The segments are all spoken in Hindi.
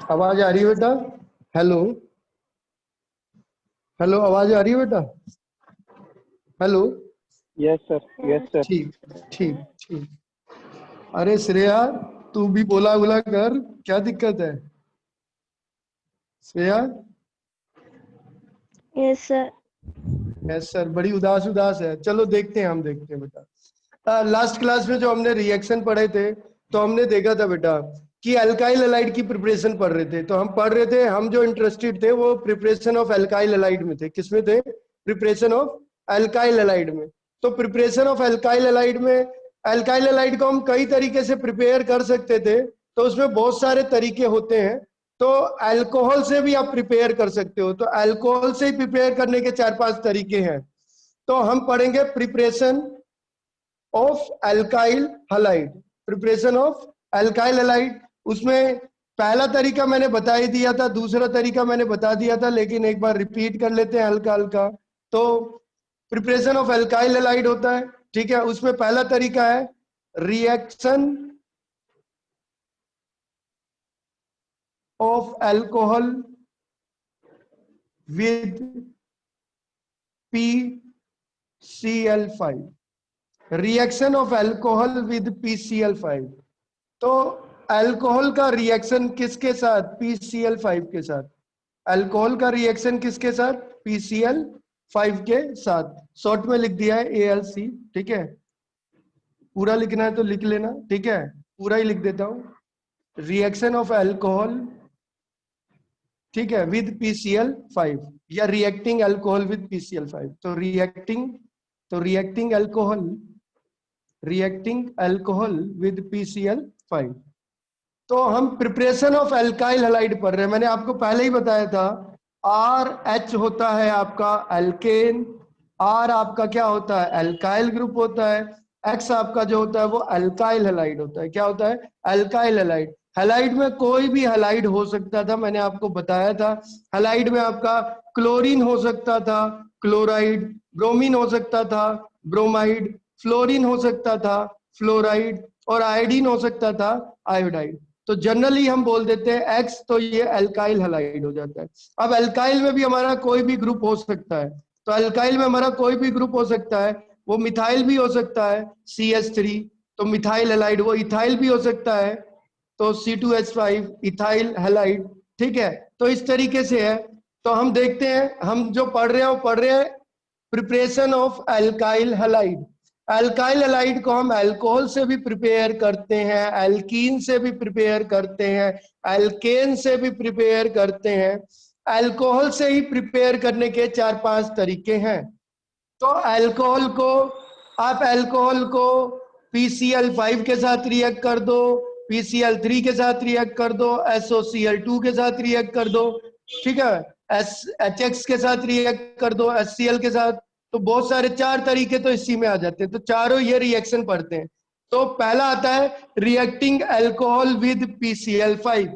आवाज आ रही है बेटा? हेलो हेलो, आवाज आ रही है बेटा? Hello. Yes sir, yes sir. ठीक ठीक ठीक। अरे श्रेया, तू भी बोला बोला कर, क्या दिक्कत है? Shreya. Yes sir. Yes sir, बड़ी उदास उदास है। चलो देखते हैं, हम देखते हैं बेटा। लास्ट क्लास में जो हमने रिएक्शन पढ़े थे, तो हमने देखा था बेटा कि अल्काइल हैलाइड की प्रिपरेशन पढ़ रहे थे। तो हम पढ़ रहे थे, हम जो इंटरेस्टेड थे वो प्रिपरेशन ऑफ अल्काइल हैलाइड में थे। किसमें थे? प्रिपरेशन ऑफ अल्काइल हैलाइड में। तो प्रिपरेशन ऑफ अल्काइल हैलाइड में, अल्काइल हैलाइड को हम कई तरीके से प्रिपेयर कर सकते थे। तो उसमें बहुत सारे तरीके होते हैं। तो अल्कोहल से भी आप प्रिपेयर कर सकते हो। तो अल्कोहल से ही प्रिपेयर करने के 4-5 तरीके हैं। तो हम पढ़ेंगे preparation of alkyl halide. Preparation of alkyl halide, उसमें पहला तरीका मैंने बता ही दिया था, दूसरा तरीका मैंने बता दिया था, लेकिन एक बार रिपीट कर लेते हैं हल्का हल्का। तो प्रिपरेशन ऑफ अल्काइल हैलाइड होता है, ठीक है। उसमें पहला तरीका है reaction of alcohol with PCl5। Reaction of alcohol with PCl5। तो अल्कोहल का रिएक्शन किसके साथ? PCl5 के साथ। अल्कोहल का रिएक्शन किसके साथ? PCl5 के साथ। शॉर्ट में लिख दिया है ALC, ठीक है। पूरा लिखना है तो लिख लेना, ठीक है। पूरा ही लिख देता हूं। रिएक्शन ऑफ अल्कोहल, ठीक है, विद PCl5 या रिएक्टिंग अल्कोहल विद PCl5। तो रिएक्टिंग अल्कोहल विद PCl5। तो हम प्रिपरेशन ऑफ अल्काइल हैलाइड पढ़ रहे हैं। मैंने आपको पहले ही बताया था, RH होता है आपका अल्केन, R आपका क्या होता है? अल्काइल ग्रुप होता है, X आपका जो होता है वो अल्काइल हैलाइड होता है। क्या होता है? Alkyl halide. हैलाइड में कोई भी हैलाइड हो सकता था, मैंने आपको बताया था। हैलाइड में आपका क्लोरीन हो सकता था, क्लोराइड, ब्रोमीन हो सकता था, ब्रोमाइड, फ्लोरीन हो सकता था, फ्लोराइड, और आयोडीन हो सकता था, आयोडाइड। तो जनरली हम बोल देते हैं X, तो ये अल्काइल हैलाइड हो जाता है। अब अल्काइल में भी हमारा कोई भी ग्रुप हो सकता है। तो अल्काइल में हमारा कोई भी ग्रुप हो सकता है, वो मिथाइल भी हो सकता है, CH3, तो मिथाइल हैलाइड। वो इथाइल भी हो सकता है, तो C2H5, इथाइल हैलाइड, ठीक है। तो इस तरीके से है। तो हम देखते हैं, हम जो पढ़ रहे हैं वो पढ़ रहे हैं preparation of alkyl halide. Alkyl halide को हम अल्कोहल से भी प्रिपेयर करते हैं, अल्कीन से भी प्रिपेयर करते हैं, अल्केन से भी प्रिपेयर करते हैं। अल्कोहल से ही प्रिपेयर करने के 4-5 तरीके हैं। तो अल्कोहल को PCl5 के साथ रिएक्ट कर दो, PCl3 के साथ रिएक्ट कर दो, SOCl2 के साथ रिएक्ट कर दो, ठीक है, HX के साथ रिएक्ट कर दो, HCl के साथ। तो बहुत सारे 4 तरीके तो इसी में आ जाते हैं। तो चारों ये रिएक्शन पढ़ते हैं। तो पहला आता है reacting alcohol with PCl5।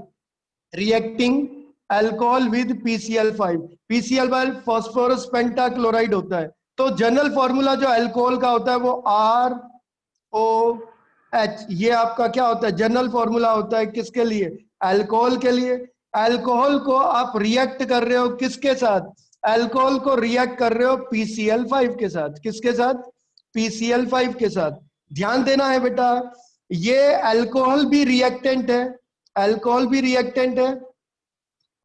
Reacting alcohol with PCl5। PCl5 phosphorus pentachloride होता है। तो जनरल फॉर्मूला जो अल्कोहल का होता है वो ROH। ये आपका क्या होता है? जनरल फॉर्मूला होता है किसके लिए? अल्कोहल के लिए। अल्कोहल को आप रिएक्ट कर रहे हो किसके साथ? अल्कोहल को रिएक्ट कर रहे हो PCl5 के साथ। किसके साथ? PCl5 के साथ। ध्यान देना है बेटा, ये अल्कोहल भी रिएक्टेंट है, अल्कोहल भी रिएक्टेंट है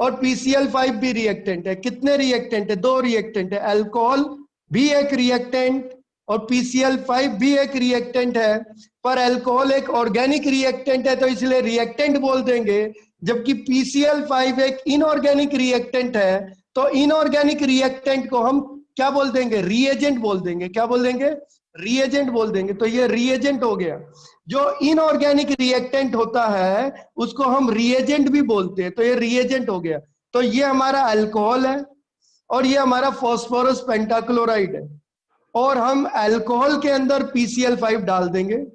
और PCl5 भी रिएक्टेंट है। कितने रिएक्टेंट है? 2 रिएक्टेंट है। अल्कोहल भी एक रिएक्टेंट और PCl5 भी एक रिएक्टेंट है। पर अल्कोहल एक ऑर्गेनिक रिएक्टेंट है, तो इसलिए रिएक्टेंट बोल देंगे, जबकि PCl5 एक इनऑर्गेनिक रिएक्टेंट है। तो इनऑर्गेनिक रिएक्टेंट को हम क्या बोल देंगे? रीएजेंट बोल देंगे। क्या बोल देंगे? रीएजेंट बोल देंगे। तो ये रीएजेंट हो गया। जो इनऑर्गेनिक रिएक्टेंट होता है उसको हम रीएजेंट भी बोलते हैं। तो ये रीएजेंट हो गया। तो ये हमारा अल्कोहल है और ये हमारा फास्फोरस पेंटाक्लोराइड है। और हम अल्कोहल के अंदर PCl5 डाल देंगे।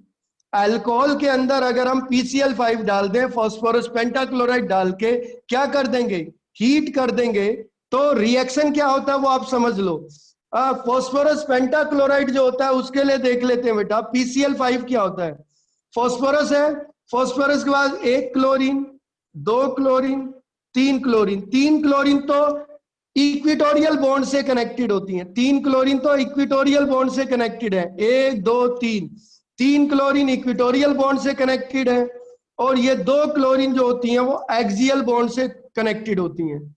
अल्कोहल के अंदर अगर हम PCl5 डाल दें, फास्फोरस पेंटाक्लोराइड डाल के क्या कर देंगे? हीट कर देंगे। तो रिएक्शन क्या होता है वो आप समझ लो। फास्फोरस पेंटाक्लोराइड जो होता है उसके लिए देख लेते हैं बेटा। PCl5 क्या होता है? फास्फोरस है, फास्फोरस के बाद 1 क्लोरीन, 2 क्लोरीन, तीन क्लोरीन तो इक्विटोरियल बॉन्ड से कनेक्टेड होती हैं। 3 क्लोरीन तो इक्विटोरियल बॉन्ड से कनेक्टेड है। 1 2 3, 3 क्लोरीन इक्विटोरियल बॉन्ड से कनेक्टेड है और ये 2 क्लोरीन जो होती हैं वो एक्सियल बॉन्ड से कनेक्टेड होती हैं।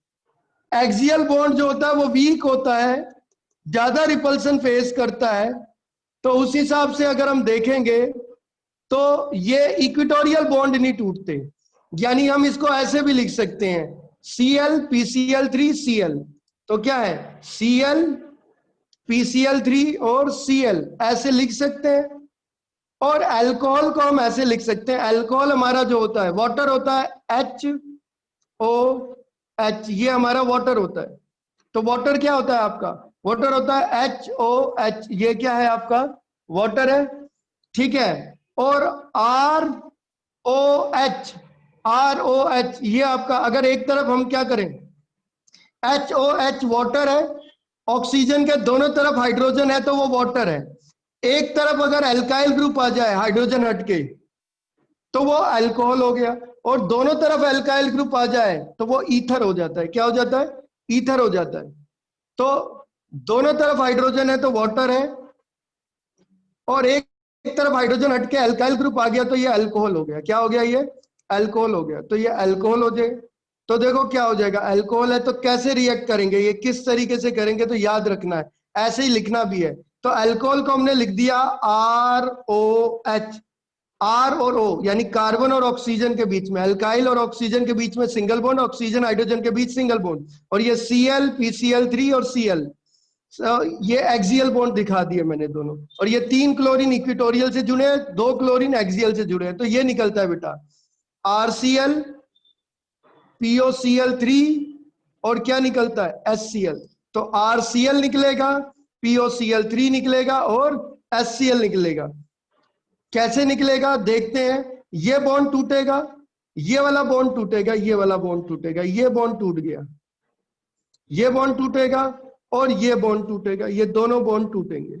एक्सियल बॉन्ड जो होता है वो वीक होता है, ज्यादा रिपल्सन फेस करता है। तो उस हिसाब से अगर हम देखेंगे तो ये इक्विटोरियल बॉन्ड नहीं टूटते, यानी हम इसको ऐसे भी लिख सकते हैं Cl PCl3 Cl। तो क्या है Cl PCl3 और Cl ऐसे लिख सकते हैं। और अल्कोहल को हम ऐसे लिख सकते हैं, अल्कोहल हमारा जो होता है वाटर होता है HOH, ये हमारा वाटर होता है। तो वाटर क्या होता है आपका, वाटर होता है HOH, ये क्या है आपका वाटर है, ठीक है। और ROH ये आपका, अगर एक तरफ हम क्या करें HOH वाटर है, ऑक्सीजन के दोनों तरफ हाइड्रोजन है तो वो वाटर है। एक तरफ अगर अल्काइल ग्रुप आ जाए हाइड्रोजन हटके तो वो अल्कोहल हो गया, और दोनों तरफ अल्काइल ग्रुप आ जाए तो वो ईथर हो जाता है। क्या हो जाता है, ईथर हो जाता है। तो दोनों तरफ हाइड्रोजन है तो वाटर है, और एक तरफ हाइड्रोजन हटके अल्काइल ग्रुप आ गया तो ये अल्कोहल हो गया। क्या हो गया, ये अल्कोहल हो गया। तो ये अल्कोहल हो जाए तो देखो क्या हो जाएगा, अल्कोहल है तो कैसे रिएक्ट करेंगे, ये किस तरीके से करेंगे तो याद रखना है, ऐसे ही लिखना भी है। तो अल्कोहल को हमने लिख दिया ROH, R और O यानी कार्बन और ऑक्सीजन के बीच में, अल्काइल और ऑक्सीजन के बीच में सिंगल बॉन्ड, ऑक्सीजन हाइड्रोजन के बीच सिंगल बॉन्ड, और ये Cl PCl3 और Cl, ये एक्सियल बॉन्ड दिखा दिए मैंने दोनों। और ये 3 क्लोरीन इक्विटोरियल से जुड़े हैं, 2 क्लोरीन एक्सियल से जुड़े हैं। तो ये निकलता है बेटा RCl POCl3 और क्या निकलता है HCl। तो RCl निकलेगा, POCl3 निकलेगा और HCl निकलेगा। कैसे निकलेगा देखते हैं, ये बॉन्ड टूटेगा, ये वाला बॉन्ड टूटेगा, ये वाला बॉन्ड टूटेगा, ये बॉन्ड टूट गया, ये बॉन्ड टूटेगा और ये बॉन्ड टूटेगा, ये दोनों बॉन्ड टूटेंगे।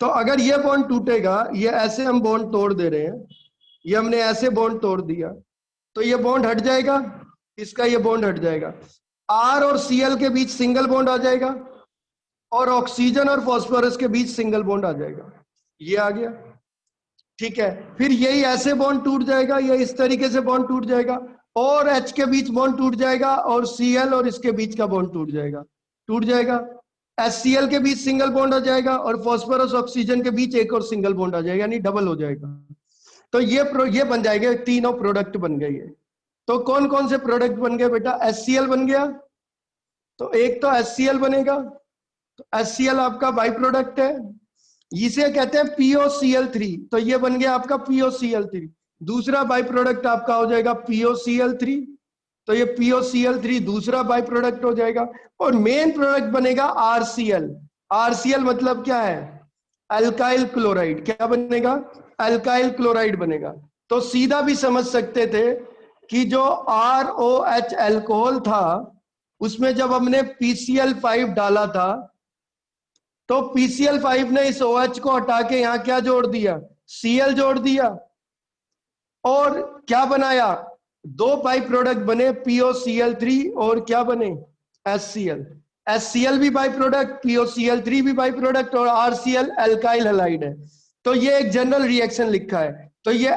तो अगर ये बॉन्ड टूटेगा, ये ऐसे हम बॉन्ड तोड़ दे रहे हैं, ये हमने ऐसे बॉन्ड तोड़ दिया तो ये बॉन्ड हट जाएगा, इसका ये बॉन्ड हट जाएगा। R और Cl के बीच सिंगल बॉन्ड आ जाएगा और ऑक्सीजन और फास्फोरस के बीच सिंगल बॉन्ड आ जाएगा, ये आ गया, ठीक है। फिर यही ऐसे बॉन्ड टूट जाएगा, ये इस तरीके से बॉन्ड टूट जाएगा, और H के बीच बॉन्ड टूट जाएगा और Cl और इसके बीच का बॉन्ड टूट जाएगा, टूट जाएगा। HCl के बीच सिंगल बॉन्ड आ जाएगा और फास्फोरस ऑक्सीजन के बीच एक और सिंगल बॉन्ड आ जाएगा, यानी डबल हो जाएगा। तो ये बन जाएगा, तीनों प्रोडक्ट बन गए। ये तो कौन कौन से प्रोडक्ट बन गए बेटा, HCl बन गया, तो एक तो HCl बनेगा, तो HCl आपका बाई प्रोडक्ट है, इसे कहते हैं POCl3, तो ये बन गया आपका POCl3। दूसरा बाई प्रोडक्ट आपका हो जाएगा POCl3, तो ये POCl3 दूसरा बाई प्रोडक्ट हो जाएगा, और मेन प्रोडक्ट बनेगा RCl। RCl मतलब क्या है, अल्काइल क्लोराइड। क्या बनेगा, अल्काइल क्लोराइड बनेगा। तो सीधा भी समझ सकते थे कि जो ROH अल्कोहल था उसमें जब हमने PCl5 डाला था तो PCl5 ने इस OH को हटा के यहां क्या जोड़ दिया, Cl जोड़ दिया, और क्या बनाया, 2 बाई प्रोडक्ट बने POCl3 और क्या बने HCl। HCl भी बाई प्रोडक्ट, POCl3 भी बाई प्रोडक्ट, और RCl अल्काइल हैलाइड है। तो ये एक जनरल रिएक्शन लिखा है। तो ये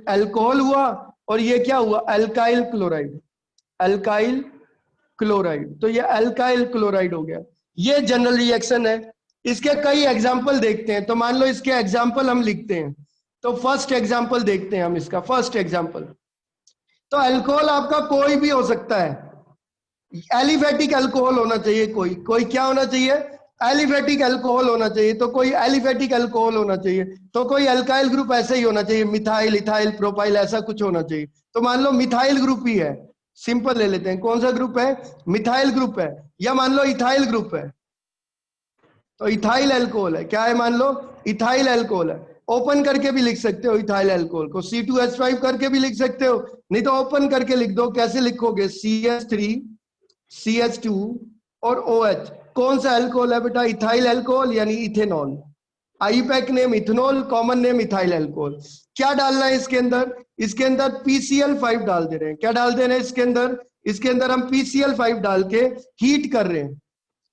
अल्कोहल हुआ और ये क्या हुआ, अल्काइल क्लोराइड, अल्काइल क्लोराइड। तो ये अल्काइल क्लोराइड हो गया, ये जनरल रिएक्शन है। इसके कई एग्जाम्पल देखते हैं, तो मान लो इसके एग्जाम्पल हम लिखते हैं। तो फर्स्ट एग्जाम्पल देखते हैं हम इसका, फर्स्ट एग्जाम्पल। तो अल्कोहल आपका कोई भी हो सकता है, एलिफेटिक अल्कोहल होना चाहिए, कोई क्या होना चाहिए, एलिफेटिक अल्कोहल होना चाहिए। तो कोई एलिफेटिक अल्कोहल होना चाहिए, तो कोई अल्काइल ग्रुप ऐसे ही होना चाहिए, मिथाइल इथाइल प्रोपाइल ऐसा कुछ होना चाहिए। तो मान लो मिथाइल ग्रुप ही है, सिंपल ले लेते हैं, कौन सा ग्रुप है, मिथाइल ग्रुप है, या मान लो इथाइल ग्रुप है, तो इथाइल अल्कोहल है। क्या है, मान लो इथाइल अल्कोहल है। ओपन करके भी लिख सकते हो इथाइल अल्कोहल को, C2H5 करके भी लिख सकते हो, नहीं तो ओपन करके लिख दो। कैसे लिखोगे, CH3 CH2 और OH। कौन सा अल्कोहल है बेटा, इथाइल अल्कोहल यानी ethanol. IUPAC name ethanol, common name ethyl alcohol. क्या डालना है इसके अंदर? इसके अंदर PCl5 डाल दे रहे हैं। क्या डाल दे रहे हैं इसके अंदर? इसके अंदर हम PCl5 डाल के हीट कर रहे हैं।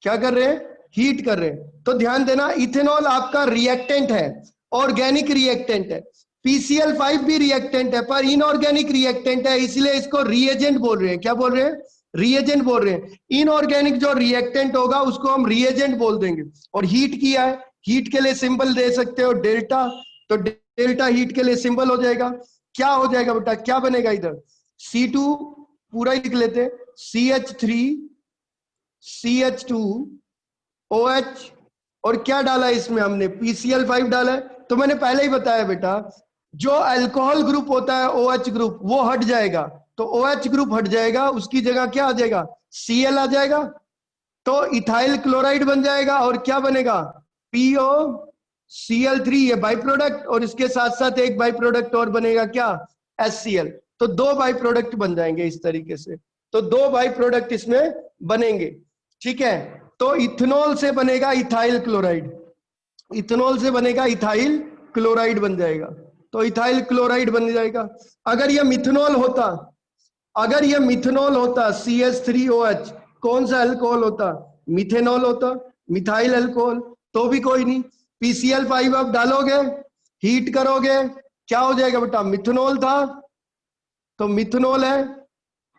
क्या कर रहे हैं? हीट कर रहे हैं। तो ध्यान देना, इथेनॉल आपका रिएक्टेंट है, ऑर्गेनिक रिएक्टेंट है। PCl5 भी रिएक्टेंट है, पर इनऑर्गेनिक रिएक्टेंट है, इसलिए इसको रिएजेंट बोल रहे हैं। क्या बोल रहे हैं? रिएजेंट बोल रहे हैं। इनऑर्गेनिक जो रिएक्टेंट होगा उसको हम रिएजेंट बोल देंगे। और हीट किया है, हीट के लिए सिंबल दे सकते हो डेल्टा, तो डेल्टा हीट के लिए सिंबल हो जाएगा। क्या हो जाएगा बेटा? क्या बनेगा इधर? C2 पूरा ही लिख लेते, CH3 CH2 OH, और क्या डाला इसमें हमने? PCl5 डाला है। तो मैंने पहले ही बताया बेटा, जो अल्कोहल ग्रुप होता है OH ग्रुप, वो हट जाएगा। तो OH ग्रुप हट जाएगा, उसकी जगह क्या आ जाएगा? Cl आ जाएगा। तो इथाइल क्लोराइड बन जाएगा। और क्या बनेगा? POCl3, ये बाई प्रोडक्ट, और इसके साथ साथ एक बाई प्रोडक्ट और बनेगा, क्या? HCl। तो दो बाई प्रोडक्ट बन जाएंगे इस तरीके से। तो दो बाई प्रोडक्ट इसमें बनेंगे। ठीक है, तो इथेनॉल से बनेगा इथाइल क्लोराइड, इथेनॉल से बनेगा इथाइल क्लोराइड बन जाएगा। तो इथाइल क्लोराइड बन जाएगा। अगर ये मिथेनॉल होता, अगर ये मिथेनॉल होता CH3OH, कौन सा अल्कोहल होता? मिथेनॉल होता, मिथाइल अल्कोहल। तो भी कोई नहीं, PCl5 आप डालोगे, हीट करोगे, क्या हो जाएगा बेटा? मिथेनॉल था, तो मिथेनॉल है।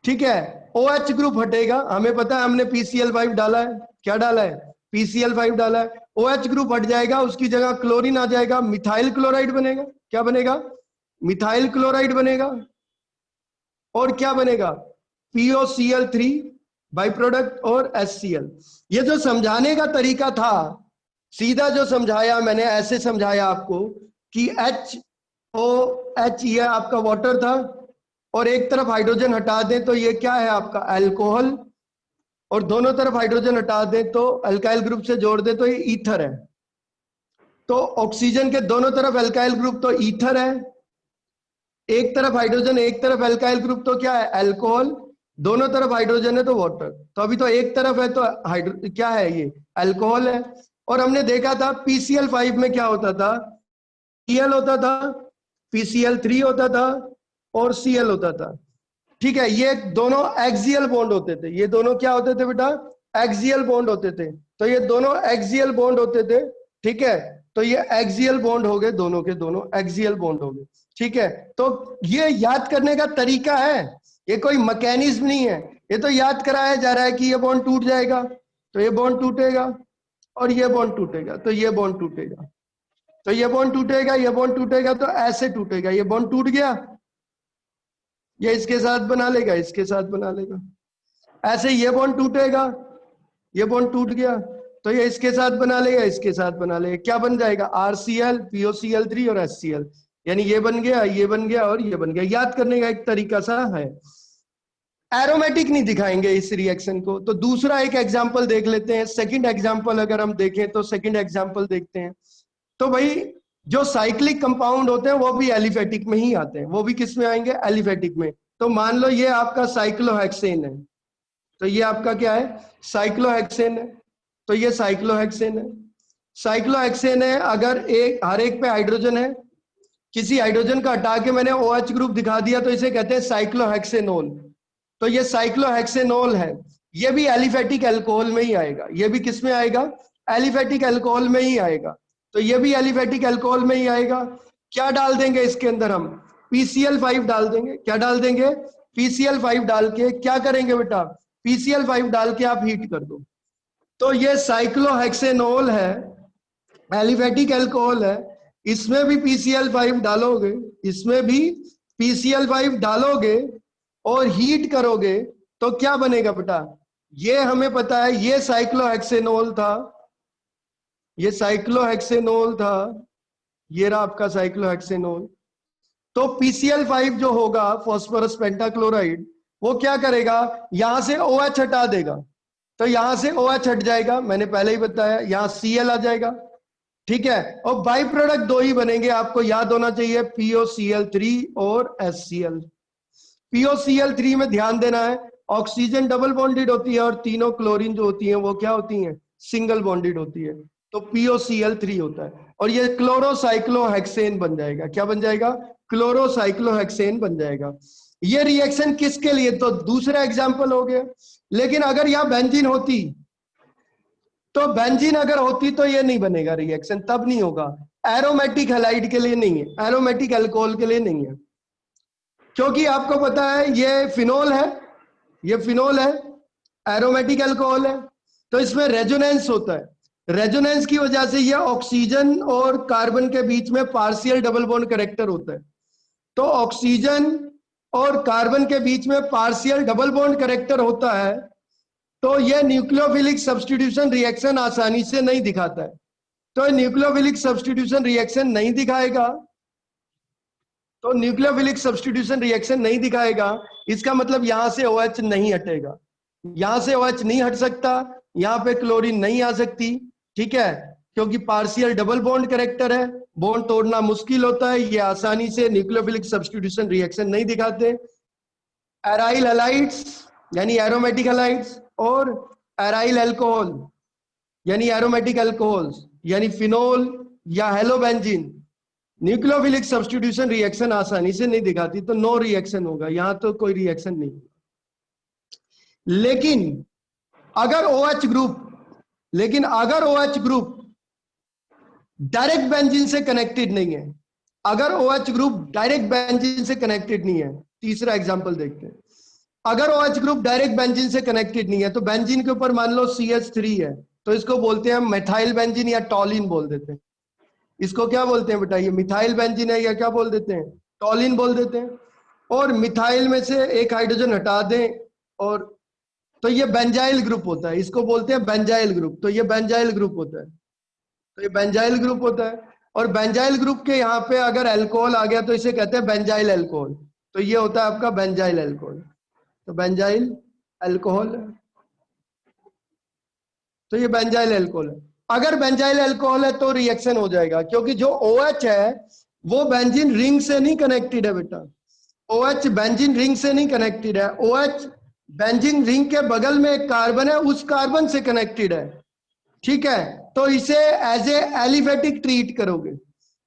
ठीक है, OH ग्रुप हटेगा, हमें पता है, हमने PCl5 डाला है। क्या डाला है? PCl5 डाला है। OH ग्रुप हट जाएगा, उसकी जगह क्लोरीन आ जाएगा, मिथाइल क्लोराइड बनेगा। क्या बनेगा? मिथाइल क्लोराइड बनेगा। और क्या बनेगा? POCl3 बाई प्रोडक्ट और HCl। ये जो समझाने का तरीका था, सीधा जो समझाया मैंने, ऐसे समझाया आपको कि HOH ये आपका वाटर था, और एक तरफ हाइड्रोजन हटा दें तो ये क्या है आपका? अल्कोहल, और दोनों तरफ हाइड्रोजन हटा दें तो अल्काइल ग्रुप से जोड़ दें तो ये ईथर है। तो ऑक्सीजन के दोनों तरफ अल्काइल ग्रुप तो ईथर है, एक तरफ हाइड्रोजन एक तरफ अल्काइल ग्रुप तो क्या है? अल्कोहल। दोनों तरफ हाइड्रोजन है तो वाटर। तो अभी तो एक तरफ है तो हाइड्रो क्या है? ये अल्कोहल है। और हमने देखा था PCl5 में क्या होता था? Cl होता था, PCl3 होता था, और Cl होता था। ठीक है, ये दोनों एक्सियल बॉन्ड होते थे। ये दोनों क्या होते थे बेटा? एक्सियल बॉन्ड होते थे। तो ये दोनों एक्सियल बॉन्ड होते थे। ठीक है, तो ये एक्सियल बॉन्ड हो गए, दोनों के दोनों एक्सियल बॉन्ड हो गए। ठीक है, तो ये याद करने का तरीका है, ये कोई मैकेनिज्म नहीं है। ये तो याद कराया जा रहा है कि ये बॉन्ड टूट जाएगा तो ये बॉन्ड टूटेगा, और ये बॉन्ड टूटेगा तो ये बॉन्ड टूटेगा, तो ये बॉन्ड टूटेगा, ये बॉन्ड टूटेगा, तो ऐसे टूटेगा। ये बॉन्ड टूट गया, ये इसके साथ बना लेगा, इसके साथ बना लेगा, ऐसे ये बॉन्ड टूटेगा, ये बॉन्ड टूट गया तो ये इसके साथ बना लेगा, इसके साथ बना लेगा। क्या बन जाएगा? RCl, POCl3 और HCl। यानी ये बन गया, ये बन गया, और ये बन गया। याद करने का एक तरीका सा है। एरोमेटिक नहीं दिखाएंगे इस रिएक्शन को। तो दूसरा एक एग्जांपल देख लेते हैं। सेकंड एग्जांपल अगर हम देखें तो सेकंड एग्जांपल देखते हैं। तो भाई जो साइक्लिक कंपाउंड होते हैं वो भी एलिफेटिक में ही आते हैं। वो भी किस में आएंगे? एलिफेटिक में। तो मान लो ये आपका साइक्लोहेक्सेन है, तो ये आपका क्या है? साइक्लोहेक्सेन है। तो ये साइक्लोहेक्सेन है, साइक्लोहेक्सेन है। अगर एक हर एक पे हाइड्रोजन है, किसी हाइड्रोजन का हटा के मैंने OH ग्रुप दिखा दिया तो इसे कहते हैं साइक्लोहेक्सेनोल। तो ये साइक्लोहेक्सेनोल है, ये भी एलिफेटिक अल्कोहल में ही आएगा। ये भी किस में आएगा? एलिफेटिक अल्कोहल में ही आएगा। तो ये भी एलिफेटिक अल्कोहल में ही आएगा। क्या डाल देंगे इसके अंदर? हम PCl5 डाल देंगे। क्या डाल देंगे? PCl5 डाल के क्या करेंगे बेटा? PCl5 डाल के आप हीट कर दो, तो ये साइक्लोहेक्सेनोल है, एलिफेटिक अल्कोहल है। इसमें भी PCl5 डालोगे, इसमें भी PCl5 डालोगे और हीट करोगे तो क्या बनेगा बेटा? ये हमें पता है, ये साइक्लोहेक्सेनोल था, ये साइक्लोहेक्सेनोल था, ये रहा आपका साइक्लोहेक्सेनोल। तो PCl5 जो होगा, फास्फोरस पेंटाक्लोराइड, वो क्या करेगा? यहां से OH हटा देगा, तो यहां से OH हट जाएगा, मैंने पहले ही बताया। यहां Cl आ जाएगा। ठीक है, और बाई प्रोडक्ट दो ही बनेंगे, आपको याद होना चाहिए, POCl3 और HCl। POCl3 में ध्यान देना है, ऑक्सीजन डबल बॉन्डेड होती है, और तीनों क्लोरीन जो होती है वो क्या होती है? सिंगल बॉन्डेड होती है। तो POCl3 होता है, और ये क्लोरोसाइक्लोहेक्सेन बन जाएगा। क्या बन जाएगा? क्लोरोसाइक्लोहेक्सेन बन जाएगा। ये रिएक्शन किसके लिए? तो दूसरा एग्जाम्पल हो गया। लेकिन अगर यहां बेंजीन होती, तो बेंजीन अगर होती तो ये नहीं बनेगा रिएक्शन, तब नहीं होगा। एरोमेटिक हैलाइड के लिए नहीं है, एरोमेटिक अल्कोहल के लिए नहीं है, क्योंकि आपको पता है ये फिनोल है, ये फिनोल है, एरोमेटिक अल्कोहल है, तो इसमें रेजोनेंस होता है। रेजोनेंस की वजह से ये ऑक्सीजन और कार्बन के बीच में पार्शियल डबल बॉन्ड कैरेक्टर होता है। तो ऑक्सीजन और कार्बन के बीच में पार्शियल डबल बॉन्ड कैरेक्टर होता है, तो यह न्यूक्लियोफिलिक सब्स्टिट्यूशन रिएक्शन आसानी से नहीं दिखाता है। तो न्यूक्लियोफिलिक सब्स्टिट्यूशन रिएक्शन नहीं दिखाएगा, तो न्यूक्लियोफिलिक सब्स्टिट्यूशन रिएक्शन नहीं दिखाएगा, इसका मतलब यहां से OH नहीं हटेगा, यहां से OH नहीं हट सकता, यहां पे क्लोरीन नहीं आ सकती, ठीक है, क्योंकि पार्शियल डबल बॉन्ड कैरेक्टर है, बॉन्ड तोड़ना मुश्किल होता है, ये आसानी से न्यूक्लियोफिलिक सब्स्टिट्यूशन रिएक्शन नहीं दिखाते। एराइल हैलाइड्स यानी एरोमेटिक हैलाइड्स और एराइल अल्कोहल यानी एरोमेटिक अल्कोहल्स यानी फिनोल या हेलोबेंजीन न्यूक्लियोफिलिक सब्स्टिट्यूशन रिएक्शन आसानी से नहीं दिखाती, तो नो रिएक्शन होगा, यहां तो कोई रिएक्शन नहीं। लेकिन अगर OH ग्रुप डायरेक्ट बेंजीन से कनेक्टेड नहीं है, अगर OH ग्रुप डायरेक्ट बेंजीन से कनेक्टेड नहीं है, तीसरा एग्जांपल देखते हैं। अगर OH ग्रुप डायरेक्ट बेंजीन से कनेक्टेड नहीं है, तो बेंजीन के ऊपर मान लो CH3 है, तो इसको बोलते हैं मेथाइल बेंजीन या टॉलिन बोल देते हैं। इसको क्या बोलते हैं बेटा? ये मिथाइल बेंजीन है या क्या बोल देते हैं? टॉलिन बोल देते हैं। और मिथाइल में से एक हाइड्रोजन हटा दें और तो ये बेंजाइल ग्रुप होता है, इसको बोलते हैं बेंजाइल ग्रुप। तो ये बेंजाइल ग्रुप होता है, तो ये बेंजाइल ग्रुप होता है। और बेंजाइल ग्रुप के यहाँ पे अगर अल्कोहल आ गया तो इसे कहते हैं बेंजाइल अल्कोहल। तो ये होता है आपका बेंजाइल अल्कोहल। तो बेंजाइल अल्कोहल, तो ये बेंजाइल अल्कोहल है। अगर बेंजाइल अल्कोहल है तो रिएक्शन हो जाएगा, क्योंकि जो OH है वो बेंजीन रिंग से नहीं कनेक्टेड है बेटा। OH बेंजीन रिंग से नहीं कनेक्टेड है, OH बेंजीन रिंग के बगल में एक कार्बन है, उस कार्बन से कनेक्टेड है, ठीक है। तो इसे एज ए एलिफेटिक ट्रीट करोगे,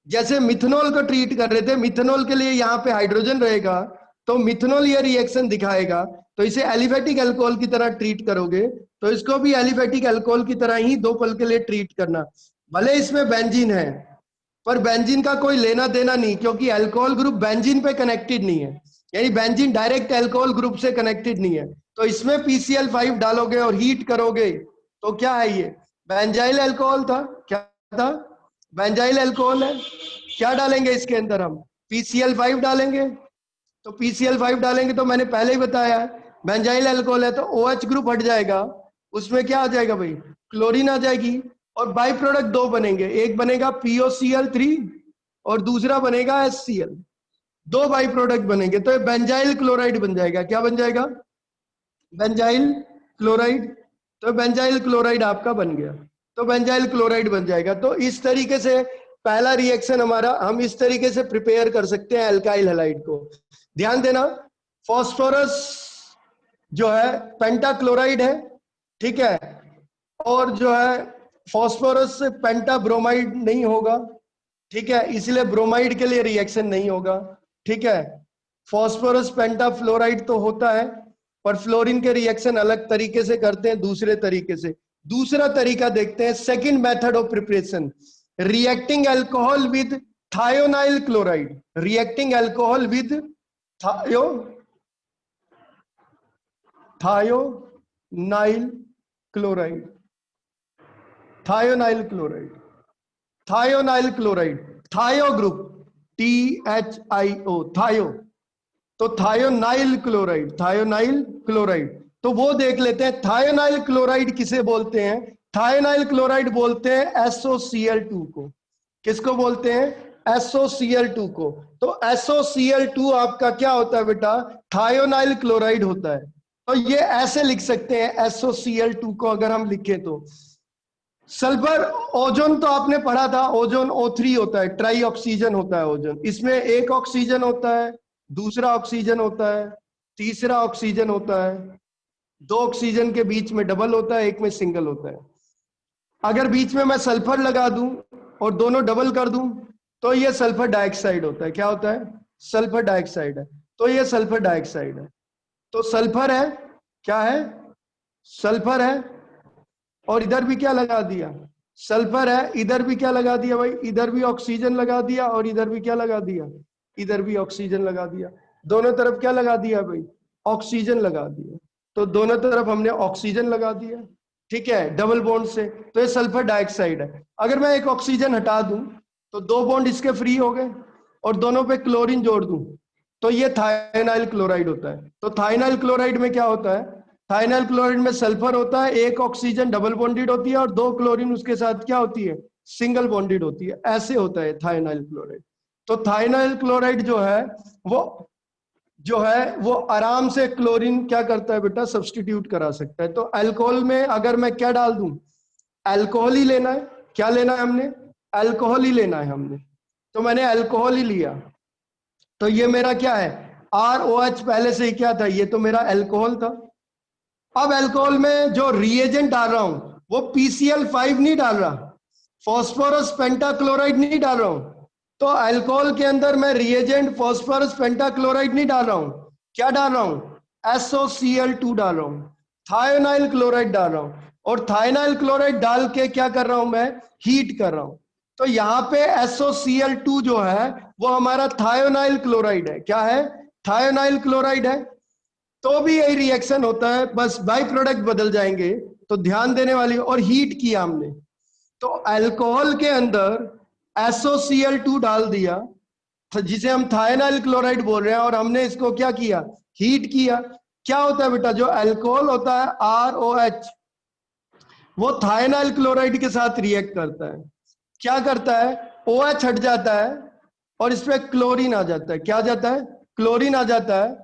जैसे मिथनॉल को ट्रीट कर रहे थे, मिथनॉल के लिए यहाँ पे हाइड्रोजन रहेगा, तो मिथनॉल ये रिएक्शन दिखाएगा, तो इसे एलिफेटिक अल्कोहल की तरह ट्रीट करोगे। तो इसको भी एलिफेटिक अल्कोहल की तरह ही 2 पल के लिए ट्रीट करना। भले इसमें बेंजीन है, पर बेंजीन का कोई लेना देना नहीं, क्योंकि अल्कोहल ग्रुप बेंजीन पे कनेक्टेड नहीं है, यानी बेंजीन डायरेक्ट अल्कोहल ग्रुप से कनेक्टेड नहीं है। तो इसमें PCl5 डालोगे और हीट करोगे तो क्या है? ये बेंजाइल अल्कोहल था। क्या था? बेंजाइल अल्कोहल है। क्या डालेंगे इसके अंदर? हम PCl5 डालेंगे। तो PCl5 डालेंगे तो मैंने पहले ही बताया बेंजाइल अल्कोहल है, तो OH ग्रुप हट जाएगा, उसमें क्या आ जाएगा भाई? क्लोरीन आ जाएगी, और बाई प्रोडक्ट 2 बनेंगे, एक बनेगा POCl3 और दूसरा बनेगा HCl। 2 बाई प्रोडक्ट बनेंगे, तो ये बेंजाइल क्लोराइड बन जाएगा। क्या बन जाएगा? Benzyl chloride. तो बेंजाइल क्लोराइड आपका बन गया, तो बेंजाइल क्लोराइड बन जाएगा। तो इस तरीके से पहला रिएक्शन हमारा, हम इस तरीके से प्रिपेयर कर सकते हैं अल्काइल हैलाइड को। ध्यान देना, फास्फोरस जो है पेंटाक्लोराइड है, ठीक है, और जो है फास्फोरस से पेंटाब्रोमाइड नहीं होगा, ठीक है, इसलिए ब्रोमाइड के लिए रिएक्शन नहीं होगा, ठीक है। फास्फोरस पेंटाफ्लोराइड तो होता है, पर फ्लोरीन के रिएक्शन अलग तरीके से करते हैं, दूसरे तरीके से। दूसरा तरीका देखते हैं, second method of preparation, reacting alcohol with thionyl chloride. Reacting alcohol with thionyl chloride. Thionyl chloride, thionyl chloride, थायो ग्रुप, THIO, थायो। तो थायोनाइल क्लोराइड, थायोनाइल क्लोराइड, तो वो देख लेते हैं। थायोनाइल क्लोराइड किसे बोलते हैं? थायोनाइल क्लोराइड बोलते हैं SOCl2 को। किसको बोलते हैं? SOCl2 को। तो SOCl2 आपका क्या होता है बेटा? थायोनाइल क्लोराइड होता है। तो ये ऐसे लिख सकते हैं SOCl2 को, अगर हम लिखें तो। सल्फर, ओजोन तो आपने पढ़ा था, ओजोन O3 होता है, ट्राई ऑक्सीजन होता है ओजोन। इसमें एक ऑक्सीजन होता है, दूसरा ऑक्सीजन होता है, तीसरा ऑक्सीजन होता है, 2 ऑक्सीजन के बीच में डबल होता है, एक में सिंगल होता है। अगर बीच में मैं सल्फर लगा दूं और दोनों डबल कर दूं तो ये सल्फर डाइऑक्साइड होता है। क्या होता है? सल्फर डाइऑक्साइड है। तो ये सल्फर डाइऑक्साइड है। तो सल्फर है, क्या है? सल्फर है। और इधर भी क्या लगा दिया? सल्फर है। इधर भी क्या लगा दिया भाई? इधर भी ऑक्सीजन लगा दिया और इधर भी क्या लगा दिया? इधर भी ऑक्सीजन लगा दिया। दोनों तरफ क्या लगा दिया भाई? ऑक्सीजन लगा दिया। तो दोनों तरफ हमने ऑक्सीजन लगा दिया, ठीक है, डबल बॉन्ड से। तो ये सल्फर डाइऑक्साइड है। अगर मैं एक ऑक्सीजन हटा दूं तो दो बॉन्ड इसके फ्री हो गए और दोनों पे क्लोरीन जोड़ दूं तो ये थायनाइल क्लोराइड होता है। तो थायनाइल क्लोराइड में क्या होता है? थायनाइल क्लोराइड में सल्फर होता है, एक ऑक्सीजन डबल बॉन्डेड होती है और दो क्लोरीन उसके साथ क्या होती है? सिंगल बॉन्डेड होती है। ऐसे होता है थायनाइल क्लोराइड। तो थायनाइल क्लोराइड जो है वो आराम से क्लोरीन क्या करता है बेटा? सब्स्टिट्यूट करा सकता है। तो अल्कोहल में अगर मैं क्या डाल दूं? अल्कोहल ही लेना है। क्या लेना है हमने? अल्कोहल ही लेना है हमने। तो मैंने अल्कोहल ही लिया। तो ये मेरा क्या है? ROH पहले से ही क्या था? ये तो मेरा अल्कोहल था। अब अल्कोहल में जो रिएजेंट डाल रहा हूं वो PCl5 नहीं डाल रहा, फास्फोरस पेंटाक्लोराइड नहीं डाल रहा हूं। तो अल्कोहल के अंदर मैं रिएजेंट फास्फोरस पेंटाक्लोराइड नहीं डाल रहा हूं। क्या डाल रहा हूं? SOCl2 डाल रहा हूं, थायोनाइल क्लोराइड डाल रहा हूं। और थायोनाइल क्लोराइड डाल के क्या कर रहा हूं मैं? हीट कर रहा हूं। तो यहाँ पे SOCl2 जो है वो हमारा थायोनाइल क्लोराइड है। क्या है? थायोनाइल क्लोराइड है। तो भी यही रिएक्शन होता है, बस बाई प्रोडक्ट बदल जाएंगे। तो ध्यान देने वाली, और हीट किया हमने। तो अल्कोहल के अंदर SOCl2 डाल दिया जिसे हम थायनाइल क्लोराइड बोल रहे हैं, और हमने इसको क्या किया? हीट किया। क्या होता है बेटा? जो अल्कोहल होता है ROH वो थायनाइल क्लोराइड के साथ रिएक्ट करता है। क्या करता है? OH हट जाता है और इसमें क्लोरीन आ जाता है। क्या आ जाता है? क्लोरीन आ जाता है।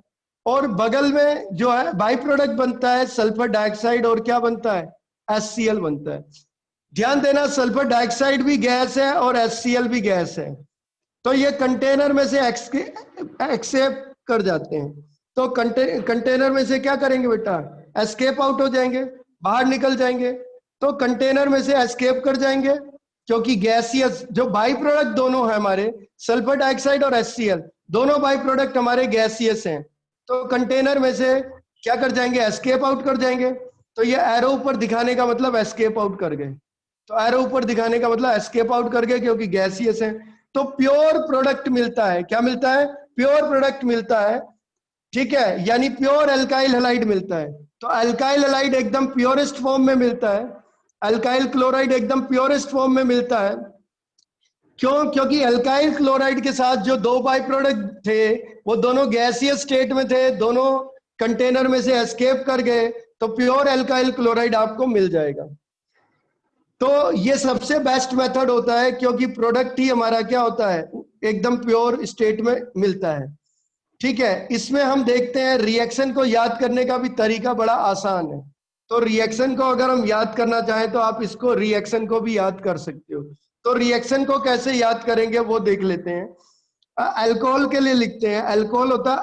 और बगल में जो है बाई प्रोडक्ट बनता है सल्फर डाइऑक्साइड, और क्या बनता है? HCl बनता है। ध्यान देना, सल्फर डाइऑक्साइड भी गैस है और HCl भी गैस है। तो ये कंटेनर में से एक्सेप्ट कर जाते हैं। तो कंटेनर में से क्या करेंगे बेटा? एस्केप आउट हो जाएंगे, बाहर निकल जाएंगे। तो कंटेनर में से एस्केप कर जाएंगे क्योंकि गैसियस जो बाई प्रोडक्ट दोनों है हमारे, सल्फर डाइऑक्साइड और HCl दोनों बाई प्रोडक्ट हमारे गैसियस हैं। तो कंटेनर में से क्या कर जाएंगे? एस्केप आउट कर जाएंगे। तो ये एरो ऊपर दिखाने का मतलब एस्केप आउट कर गए। तो एरो ऊपर दिखाने का मतलब एस्केप आउट कर गए क्योंकि गैसियस है। तो प्योर प्रोडक्ट मिलता है। क्या मिलता है? प्योर प्रोडक्ट मिलता है, ठीक है, यानी प्योर अल्काइल हैलाइड मिलता है। तो अल्काइल हैलाइड एकदम प्योरेस्ट फॉर्म में मिलता है, अल्काइल क्लोराइड एकदम प्योरेस्ट फॉर्म में मिलता है। क्यों? क्योंकि अल्काइल क्लोराइड के साथ जो दो बाई प्रोडक्ट थे वो दोनों गैसियस स्टेट में थे, दोनों कंटेनर में से एस्केप कर गए। तो प्योर अल्काइल क्लोराइड आपको मिल जाएगा। तो ये सबसे बेस्ट मेथड होता है क्योंकि प्रोडक्ट ही हमारा क्या होता है? एकदम प्योर स्टेट में मिलता है, ठीक है। इसमें हम देखते हैं रिएक्शन को याद करने का भी तरीका बड़ा आसान है। तो रिएक्शन को अगर हम याद करना चाहें तो आप इसको रिएक्शन को भी याद कर सकते हो। तो रिएक्शन को कैसे याद करेंगे वो देख लेते हैं। अल्कोहल के लिए लिखते हैं, अल्कोहल होता है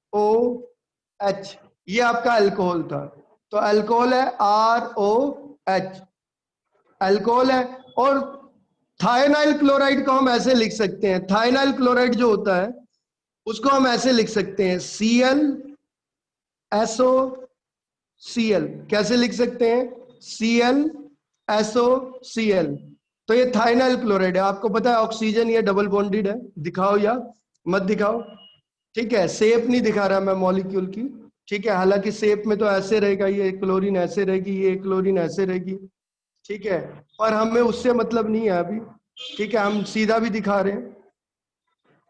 ROH, ये आपका अल्कोहल था। तो अल्कोहल है ROH, अल्कोहल है। और थायनाइल क्लोराइड को हम ऐसे लिख सकते हैं, थायनाइल क्लोराइड जो होता है उसको हम ऐसे लिख सकते हैं ClSOCl। कैसे लिख सकते हैं? ClSOCl। तो ये थायनाइल क्लोराइड है। आपको पता है ऑक्सीजन ये डबल बॉन्डेड है, दिखाओ या मत दिखाओ, ठीक है। शेप नहीं दिखा रहा मैं मॉलिक्यूल की, ठीक है। हालांकि शेप में तो ऐसे रहेगा, ये क्लोरीन ऐसे रहेगी, ये क्लोरीन ऐसे रहेगी, ठीक है। पर हमें उससे मतलब नहीं है अभी, ठीक है। हम सीधा भी दिखा रहे हैं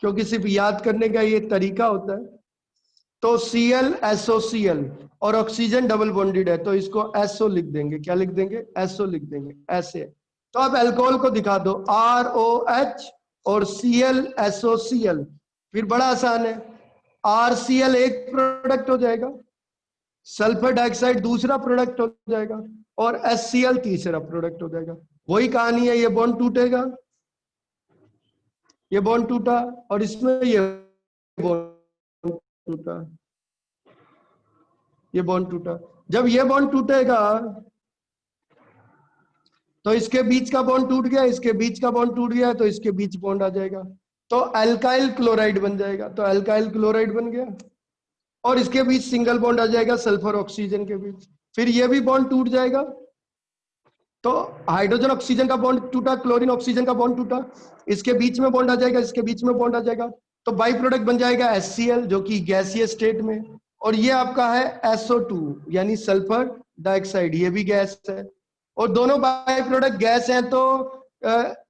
क्योंकि सिर्फ याद करने का ये तरीका होता है। तो ClSOCl और ऑक्सीजन डबल बॉन्डेड है तो इसको SO लिख देंगे। क्या लिख देंगे? SO लिख देंगे, ऐसे। तो अब अल्कोहल को दिखा दो, ROH और ClSOCl, फिर बड़ा आसान है। RCl एक प्रोडक्ट हो जाएगा, सल्फर डाइऑक्साइड दूसरा प्रोडक्ट हो जाएगा और HCl तीसरा प्रोडक्ट हो जाएगा। वही कहानी है, ये बॉन्ड टूटेगा, ये बॉन्ड टूटा और इसमें ये बॉन्ड टूटा, ये बॉन्ड टूटा। जब ये बॉन्ड टूटेगा तो इसके बीच का बॉन्ड टूट गया, इसके बीच का बॉन्ड टूट गया, तो इसके बीच बॉन्ड आ जाएगा, तो अल्काइल क्लोराइड बन जाएगा। तो अल्काइल क्लोराइड बन गया, और इसके बीच सिंगल बॉन्ड आ जाएगा सल्फर ऑक्सीजन के बीच। फिर ये भी बॉन्ड टूट जाएगा, तो हाइड्रोजन ऑक्सीजन का बॉन्ड टूटा, क्लोरीन ऑक्सीजन का बॉन्ड टूटा, इसके बीच में बॉन्ड आ जाएगा, इसके बीच में बॉन्ड आ जाएगा, तो बाई प्रोडक्ट बन जाएगा HCl, जो कि गैसीय स्टेट में। और ये आपका है SO2 यानी सल्फर डाइऑक्साइड, ये भी गैस है। और दोनों बाई प्रोडक्ट गैस हैं, तो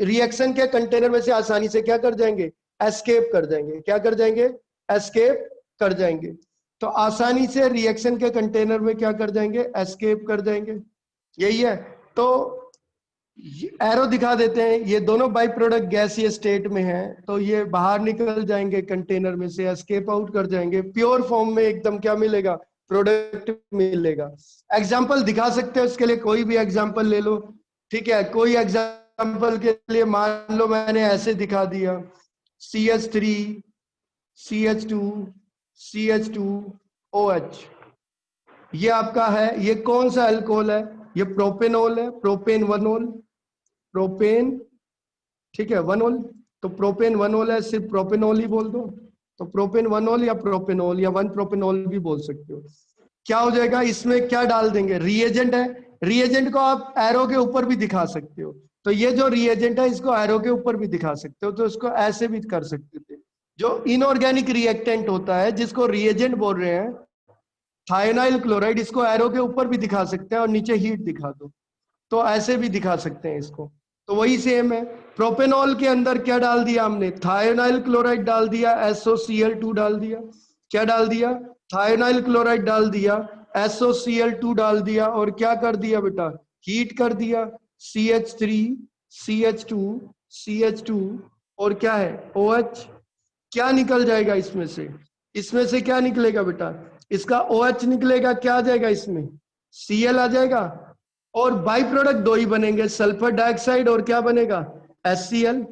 रिएक्शन के कंटेनर में से आसानी से क्या कर जाएंगे, एस्केप कर जाएंगे। क्या कर जाएंगे, एस्केप कर जाएंगे। तो आसानी से रिएक्शन के कंटेनर में क्या कर जाएंगे, एस्केप कर जाएंगे। यही है। तो एरो दिखा देते हैं, ये दोनों बाई प्रोडक्ट गैसीय स्टेट में है, तो ये बाहर निकल जाएंगे कंटेनर में से, एस्केप आउट कर जाएंगे, प्योर फॉर्म में एकदम क्या मिलेगा, प्रोडक्ट मिलेगा। एग्जाम्पल दिखा सकते हो, इसके लिए कोई भी एग्जाम्पल ले लो, ठीक है। कोई एग्जाम्पल के लिए मान लो मैंने ऐसे दिखा दिया, CH3 CH2 CH2OH, ये आपका है, ये कौन सा अल्कोहल है, ये प्रोपेनॉल है, प्रोपेन वनोल, प्रोपेन, ठीक है, वनोल। तो प्रोपेन वनोल है, सिर्फ प्रोपेनॉल ही बोल दो, तो प्रोपेन वनोल या प्रोपेनॉल या वन प्रोपेनॉल भी बोल सकते हो। क्या हो जाएगा, इसमें क्या डाल देंगे, रिएजेंट है, रिएजेंट को आप एरो के ऊपर भी दिखा सकते हो। तो ये जो रिएजेंट है इसको एरो के ऊपर भी दिखा सकते हो, तो इसको ऐसे भी कर सकते थे। जो इनऑर्गेनिक रिएक्टेंट होता है जिसको रिएजेंट बोल रहे हैं, थायोनाइल क्लोराइड, इसको एरो के ऊपर भी दिखा सकते हैं और नीचे हीट दिखा दो, तो ऐसे भी दिखा सकते हैं इसको। तो वही सेम है। प्रोपेनॉल के अंदर क्या डाल दिया हमने, थायोनाइल क्लोराइड डाल दिया, SOCl2 डाल दिया। क्या डाल दिया, थायोनाइल क्लोराइड डाल दिया, SOCl2 डाल दिया, और क्या कर दिया बेटा, हीट कर दिया, CH3 CH2 CH2 और क्या है, OH। क्या निकल जाएगा इसमें से, इसमें से क्या निकलेगा बेटा, इसका OH निकलेगा, क्या आ जाएगा इसमें, Cl आ जाएगा, और बाई प्रोडक्ट दो ही बनेंगे, सल्फर डाइऑक्साइड और क्या बनेगा, HCl।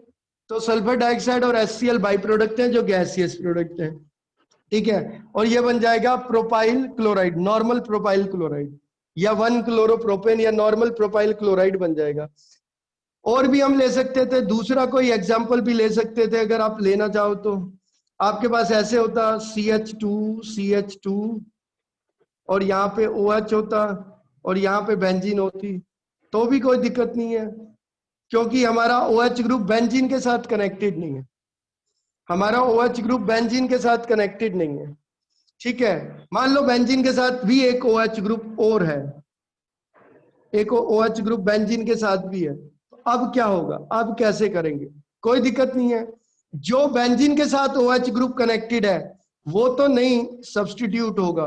तो सल्फर डाइऑक्साइड और HCl बाई प्रोडक्ट हैं जो गैसियस प्रोडक्ट हैं, ठीक है। और ये बन जाएगा propyl chloride, normal propyl chloride, या 1-क्लोरोप्रोपेन या नॉर्मल प्रोपाइल क्लोराइड बन जाएगा। और भी हम ले सकते थे, दूसरा कोई एग्जाम्पल भी ले सकते थे अगर आप लेना चाहो तो। आपके पास ऐसे होता CH2 और यहाँ पे OH होता और यहाँ पे बेंजीन होती, तो भी कोई दिक्कत नहीं है, क्योंकि हमारा OH ग्रुप बेंजीन के साथ कनेक्टेड नहीं है, हमारा OH ग्रुप बेंजीन के साथ कनेक्टेड नहीं है, ठीक है। मान लो बेंजीन के साथ भी एक OH ग्रुप और है, एक OH ग्रुप बेंजीन के साथ भी है, तो अब क्या होगा, अब कैसे करेंगे, कोई दिक्कत नहीं है। जो बेंजीन के साथ OH ग्रुप कनेक्टेड है वो तो नहीं सब्स्टिट्यूट होगा,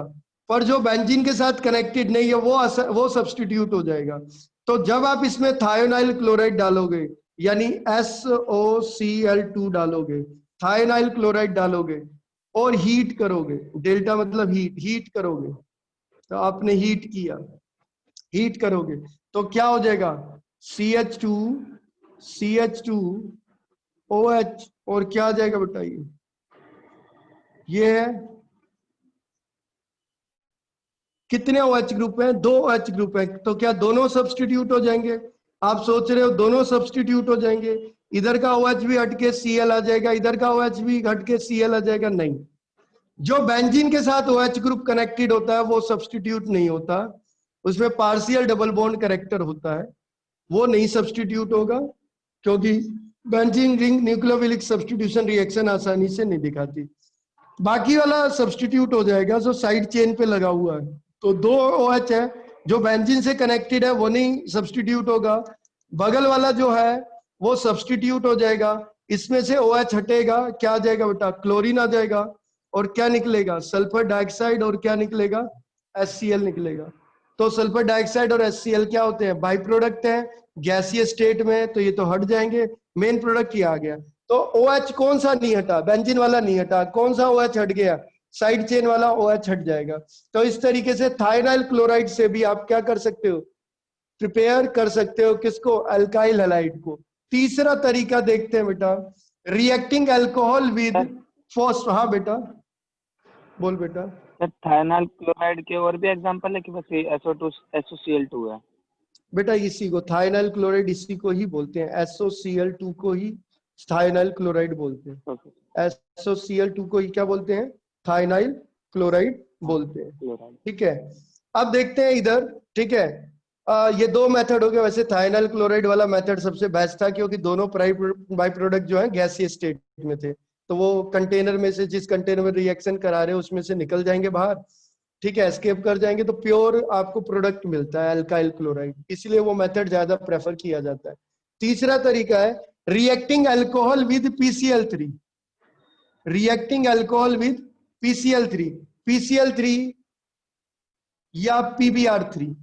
पर जो बेंजीन के साथ कनेक्टेड नहीं है वो सब्स्टिट्यूट हो जाएगा। तो जब आप इसमें थायोनाइल क्लोराइड डालोगे, यानी SOCl2 डालोगे, थायोनाइल क्लोराइड डालोगे और हीट करोगे, डेल्टा मतलब हीट करोगे, तो आपने हीट किया, हीट करोगे तो क्या हो जाएगा, CH2 OH और क्या आ जाएगा बताइए, ये है, कितने OH ग्रुप हैं, 2 OH ग्रुप हैं, तो क्या दोनों सब्स्टिट्यूट हो जाएंगे, आप सोच रहे हो दोनों सब्स्टिट्यूट हो जाएंगे, इधर का OH भी हटके Cl आ जाएगा, इधर का OH भी हटके Cl आ जाएगा, नहीं। जो बेंजीन के साथ OH ग्रुप कनेक्टेड होता है वो सब्स्टिट्यूट नहीं होता, उसमें पार्शियल डबल बॉन्ड कैरेक्टर होता है, वो नहीं सब्स्टिट्यूट होगा, क्योंकि benzene ring nucleophilic substitution reaction आसानी से नहीं दिखाती। बाकी वाला सब्स्टिट्यूट हो जाएगा जो साइड चेन पे लगा हुआ है, तो 2 OH है, जो बेंजीन से कनेक्टेड है वो नहीं सब्स्टिट्यूट होगा, बगल वाला जो है वो सब्स्टिट्यूट हो जाएगा, इसमें से OH हटेगा, क्या आ जाएगा बेटा, क्लोरीन आ जाएगा, और क्या निकलेगा, सल्फर डाइऑक्साइड, और क्या निकलेगा, HCl निकलेगा। तो सल्फर डाइऑक्साइड और HCl क्या होते हैं, बाई प्रोडक्ट है, गैसीय स्टेट में, तो ये तो हट जाएंगे, मेन प्रोडक्ट ये आ गया। तो OH कौन सा नहीं हटा, बेंजीन वाला नहीं हटा, कौन सा OH हट गया, साइड चेन वाला OH हट जाएगा। तो इस तरीके से थायोनाइल क्लोराइड से भी आप क्या कर सकते हो, प्रिपेयर कर सकते हो, किसको, अल्काइल हैलाइड को। तीसरा तरीका देखते हैं बेटा, रिएक्टिंग अल्कोहल विद फॉस्फेट। हाँ बेटा, बोल बेटा। सर थायोनाइल क्लोराइड के और भी एग्जांपल है कि बस ये SO2 SOCl2 है? बेटा इसी को थाइनाइल क्लोराइड इसी को ही बोलते हैं, SOCl2 को ही थाइनाइल क्लोराइड बोलते हैं। SOCl2 को ही क्या बोलते हैं? थाइनाइल क्लोराइड बोलते हैं। ठीक है, अब देखते हैं इधर। ठीक है, ये दो मेथड हो गए। वैसे थाइनाइल क्लोराइड वाला मेथड सबसे बेस्ट था, क्योंकि दोनों बाई प्रोडक्ट जो है गैसीय स्टेट में थे, तो वो कंटेनर में से, जिस कंटेनर में रिएक्शन करा रहे हो उसमें से निकल जाएंगे बाहर। ठीक है, एस्केप कर जाएंगे, तो प्योर आपको प्रोडक्ट मिलता है अल्काइल क्लोराइड, इसलिए वो मेथड ज्यादा प्रेफर किया जाता है। तीसरा तरीका है reacting alcohol with PCl3। Reacting alcohol with PCl3, PCl3 या PBr3,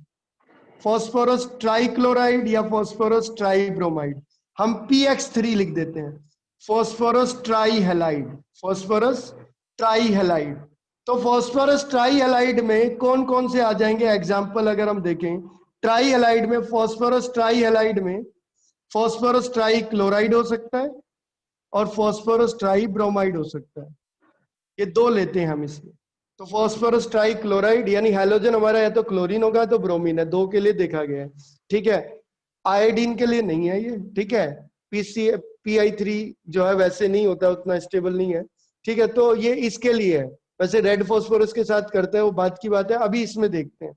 फॉस्फोरस ट्राइक्लोराइड या फॉस्फोरस ट्राइब्रोमाइड। हम PX3 लिख देते हैं, फॉस्फोरस ट्राइहेलाइड, फॉस्फोरस ट्राइहेलाइड। तो फॉस्फोरस ट्राइहेलाइड में कौन कौन से आ जाएंगे एग्जाम्पल अगर हम देखें? ट्राइहेलाइड में, फॉस्फोरस ट्राइहेलाइड में फॉस्फोरस ट्राइक्लोराइड हो सकता है और फॉस्फोरस ट्राइब्रोमाइड हो सकता है, ये दो लेते हैं हम इसमें। तो फॉस्फोरस ट्राइक्लोराइड यानी हैलोजन हमारा या तो क्लोरीन होगा तो ब्रोमीन है, दो के लिए देखा गया है। ठीक है, आयोडीन के लिए नहीं है ये। ठीक है, PI3 जो है वैसे नहीं होता, उतना स्टेबल नहीं है। ठीक है, तो ये इसके लिए है। वैसे रेड फॉस्फोरस के साथ करते हैं वो बात की बात है, अभी इसमें देखते हैं।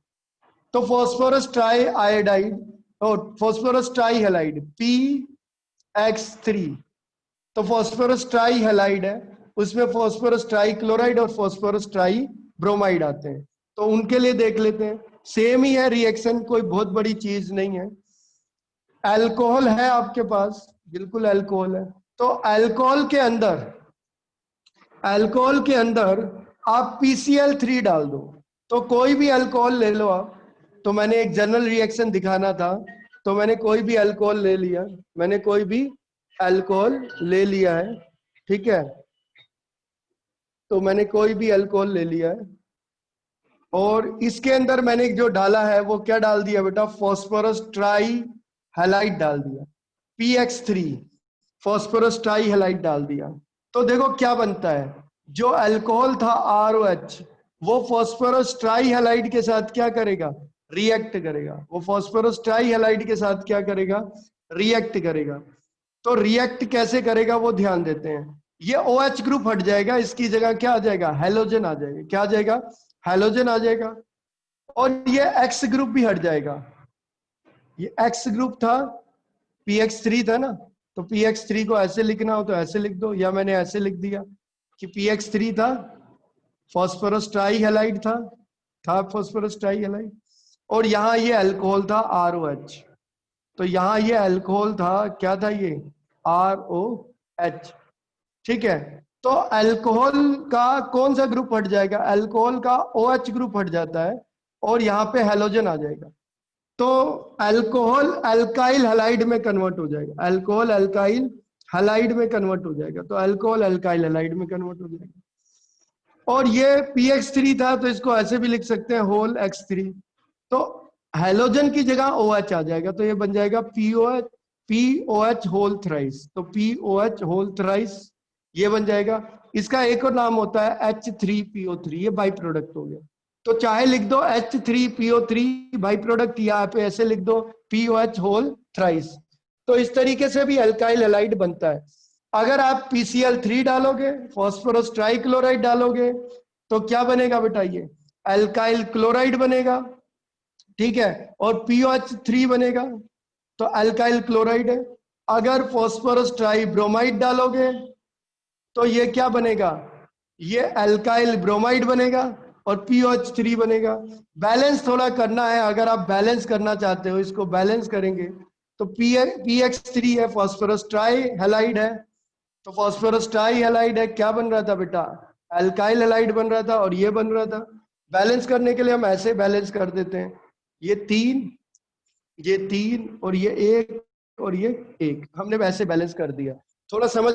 तो फॉस्फोरस ट्राई आयोडाइड और फॉस्फोरस ट्राइहेलाइड PX3, तो फॉस्फोरस ट्राइहेलाइड है, उसमें फॉस्फोरस ट्राइक्लोराइड और फॉस्फोरस ट्राइब्रोमाइड आते हैं, तो उनके लिए देख लेते हैं। सेम ही है रिएक्शन, कोई बहुत बड़ी चीज नहीं है। अल्कोहल है आपके पास, बिल्कुल अल्कोहल है, तो अल्कोहल के अंदर आप PCl3 डाल दो। तो कोई भी अल्कोहल ले लो आप, तो मैंने एक जनरल रिएक्शन दिखाना था, तो मैंने कोई भी अल्कोहल ले लिया, मैंने कोई भी अल्कोहल ले लिया है। ठीक है, तो मैंने कोई भी अल्कोहल ले लिया है और इसके अंदर मैंने जो डाला है वो क्या डाल दिया बेटा? फॉस्फोरस ट्राइहेलाइड डाल दिया, PX3 फॉस्फोरस ट्राइहेलाइड डाल दिया। तो देखो क्या बनता है, जो अल्कोहल था ROH वो फॉस्फोरस ट्राइहेलाइड के साथ क्या करेगा? रिएक्ट करेगा। वो फॉस्फोरस ट्राइहेलाइड के साथ क्या करेगा? रिएक्ट करेगा। तो रिएक्ट कैसे करेगा वो ध्यान देते हैं। ये OH ग्रुप हट जाएगा, इसकी जगह क्या आ जाएगा? हैलोजन आ जाएगा। क्या आ जाएगा? हैलोजन आ जाएगा। और ये X ग्रुप भी हट जाएगा। ये X ग्रुप था, PX3 था ना, तो PX3 को ऐसे लिखना हो तो ऐसे लिख दो, या मैंने ऐसे लिख दिया कि PX3 था, फॉस्फोरस ट्राइहेलाइड था फॉस्फोरस ट्राइहेलाइड, और यहाँ ये अल्कोहल था ROH। तो यहाँ ये अल्कोहल था, क्या था ये? ROH। ठीक है, तो अल्कोहल का कौन सा ग्रुप हट जाएगा? अल्कोहल का OH ग्रुप हट जाता है और यहाँ पे हैलोजन आ जाएगा। तो अल्कोहल अल्काइल हैलाइड में कन्वर्ट हो जाएगा, अल्कोहल अल्काइल हैलाइड में कन्वर्ट हो जाएगा, तो अल्कोहल अल्काइल हैलाइड में कन्वर्ट हो जाएगा। और ये PX3 था, तो इसको ऐसे भी लिख सकते हैं, होल X3। तो हैलोजन की जगह OH आ जाएगा, तो ये बन जाएगा POH होल थ्राइस। तो POH होल थ्राइस ये बन जाएगा। इसका एक और नाम होता है H3PO3, ये बाई प्रोडक्ट हो गया। तो चाहे लिख दो H3PO3 बाई प्रोडक्ट, या पे ऐसे लिख दो POH होल थ्राइस। तो इस तरीके से भी अल्काइल हैलाइड बनता है। अगर आप PCl3 डालोगे, फॉस्फोरस ट्राइक्लोराइड डालोगे, तो क्या बनेगा बेटा? ये अल्काइल क्लोराइड बनेगा। ठीक है, और POH3 बनेगा, तो अल्काइल क्लोराइड है। अगर फॉस्फोरस ट्राइब्रोमाइड डालोगे तो ये क्या बनेगा? ये अल्काइल ब्रोमाइड बनेगा और POH3 बनेगा। बैलेंस थोड़ा करना है, अगर आप बैलेंस करना चाहते हो, इसको बैलेंस करेंगे तो PX3 है, फॉस्फोरस ट्राइहेलाइड है, तो फॉस्फोरस ट्राइहेलाइड है, क्या बन रहा था बेटा? अल्काइल हैलाइड बन रहा था और ये बन रहा था। बैलेंस करने के लिए हम ऐसे बैलेंस कर देते हैं, ये 3 और ये 1 और ये 1, हमने वैसे बैलेंस कर दिया। थोड़ा समझ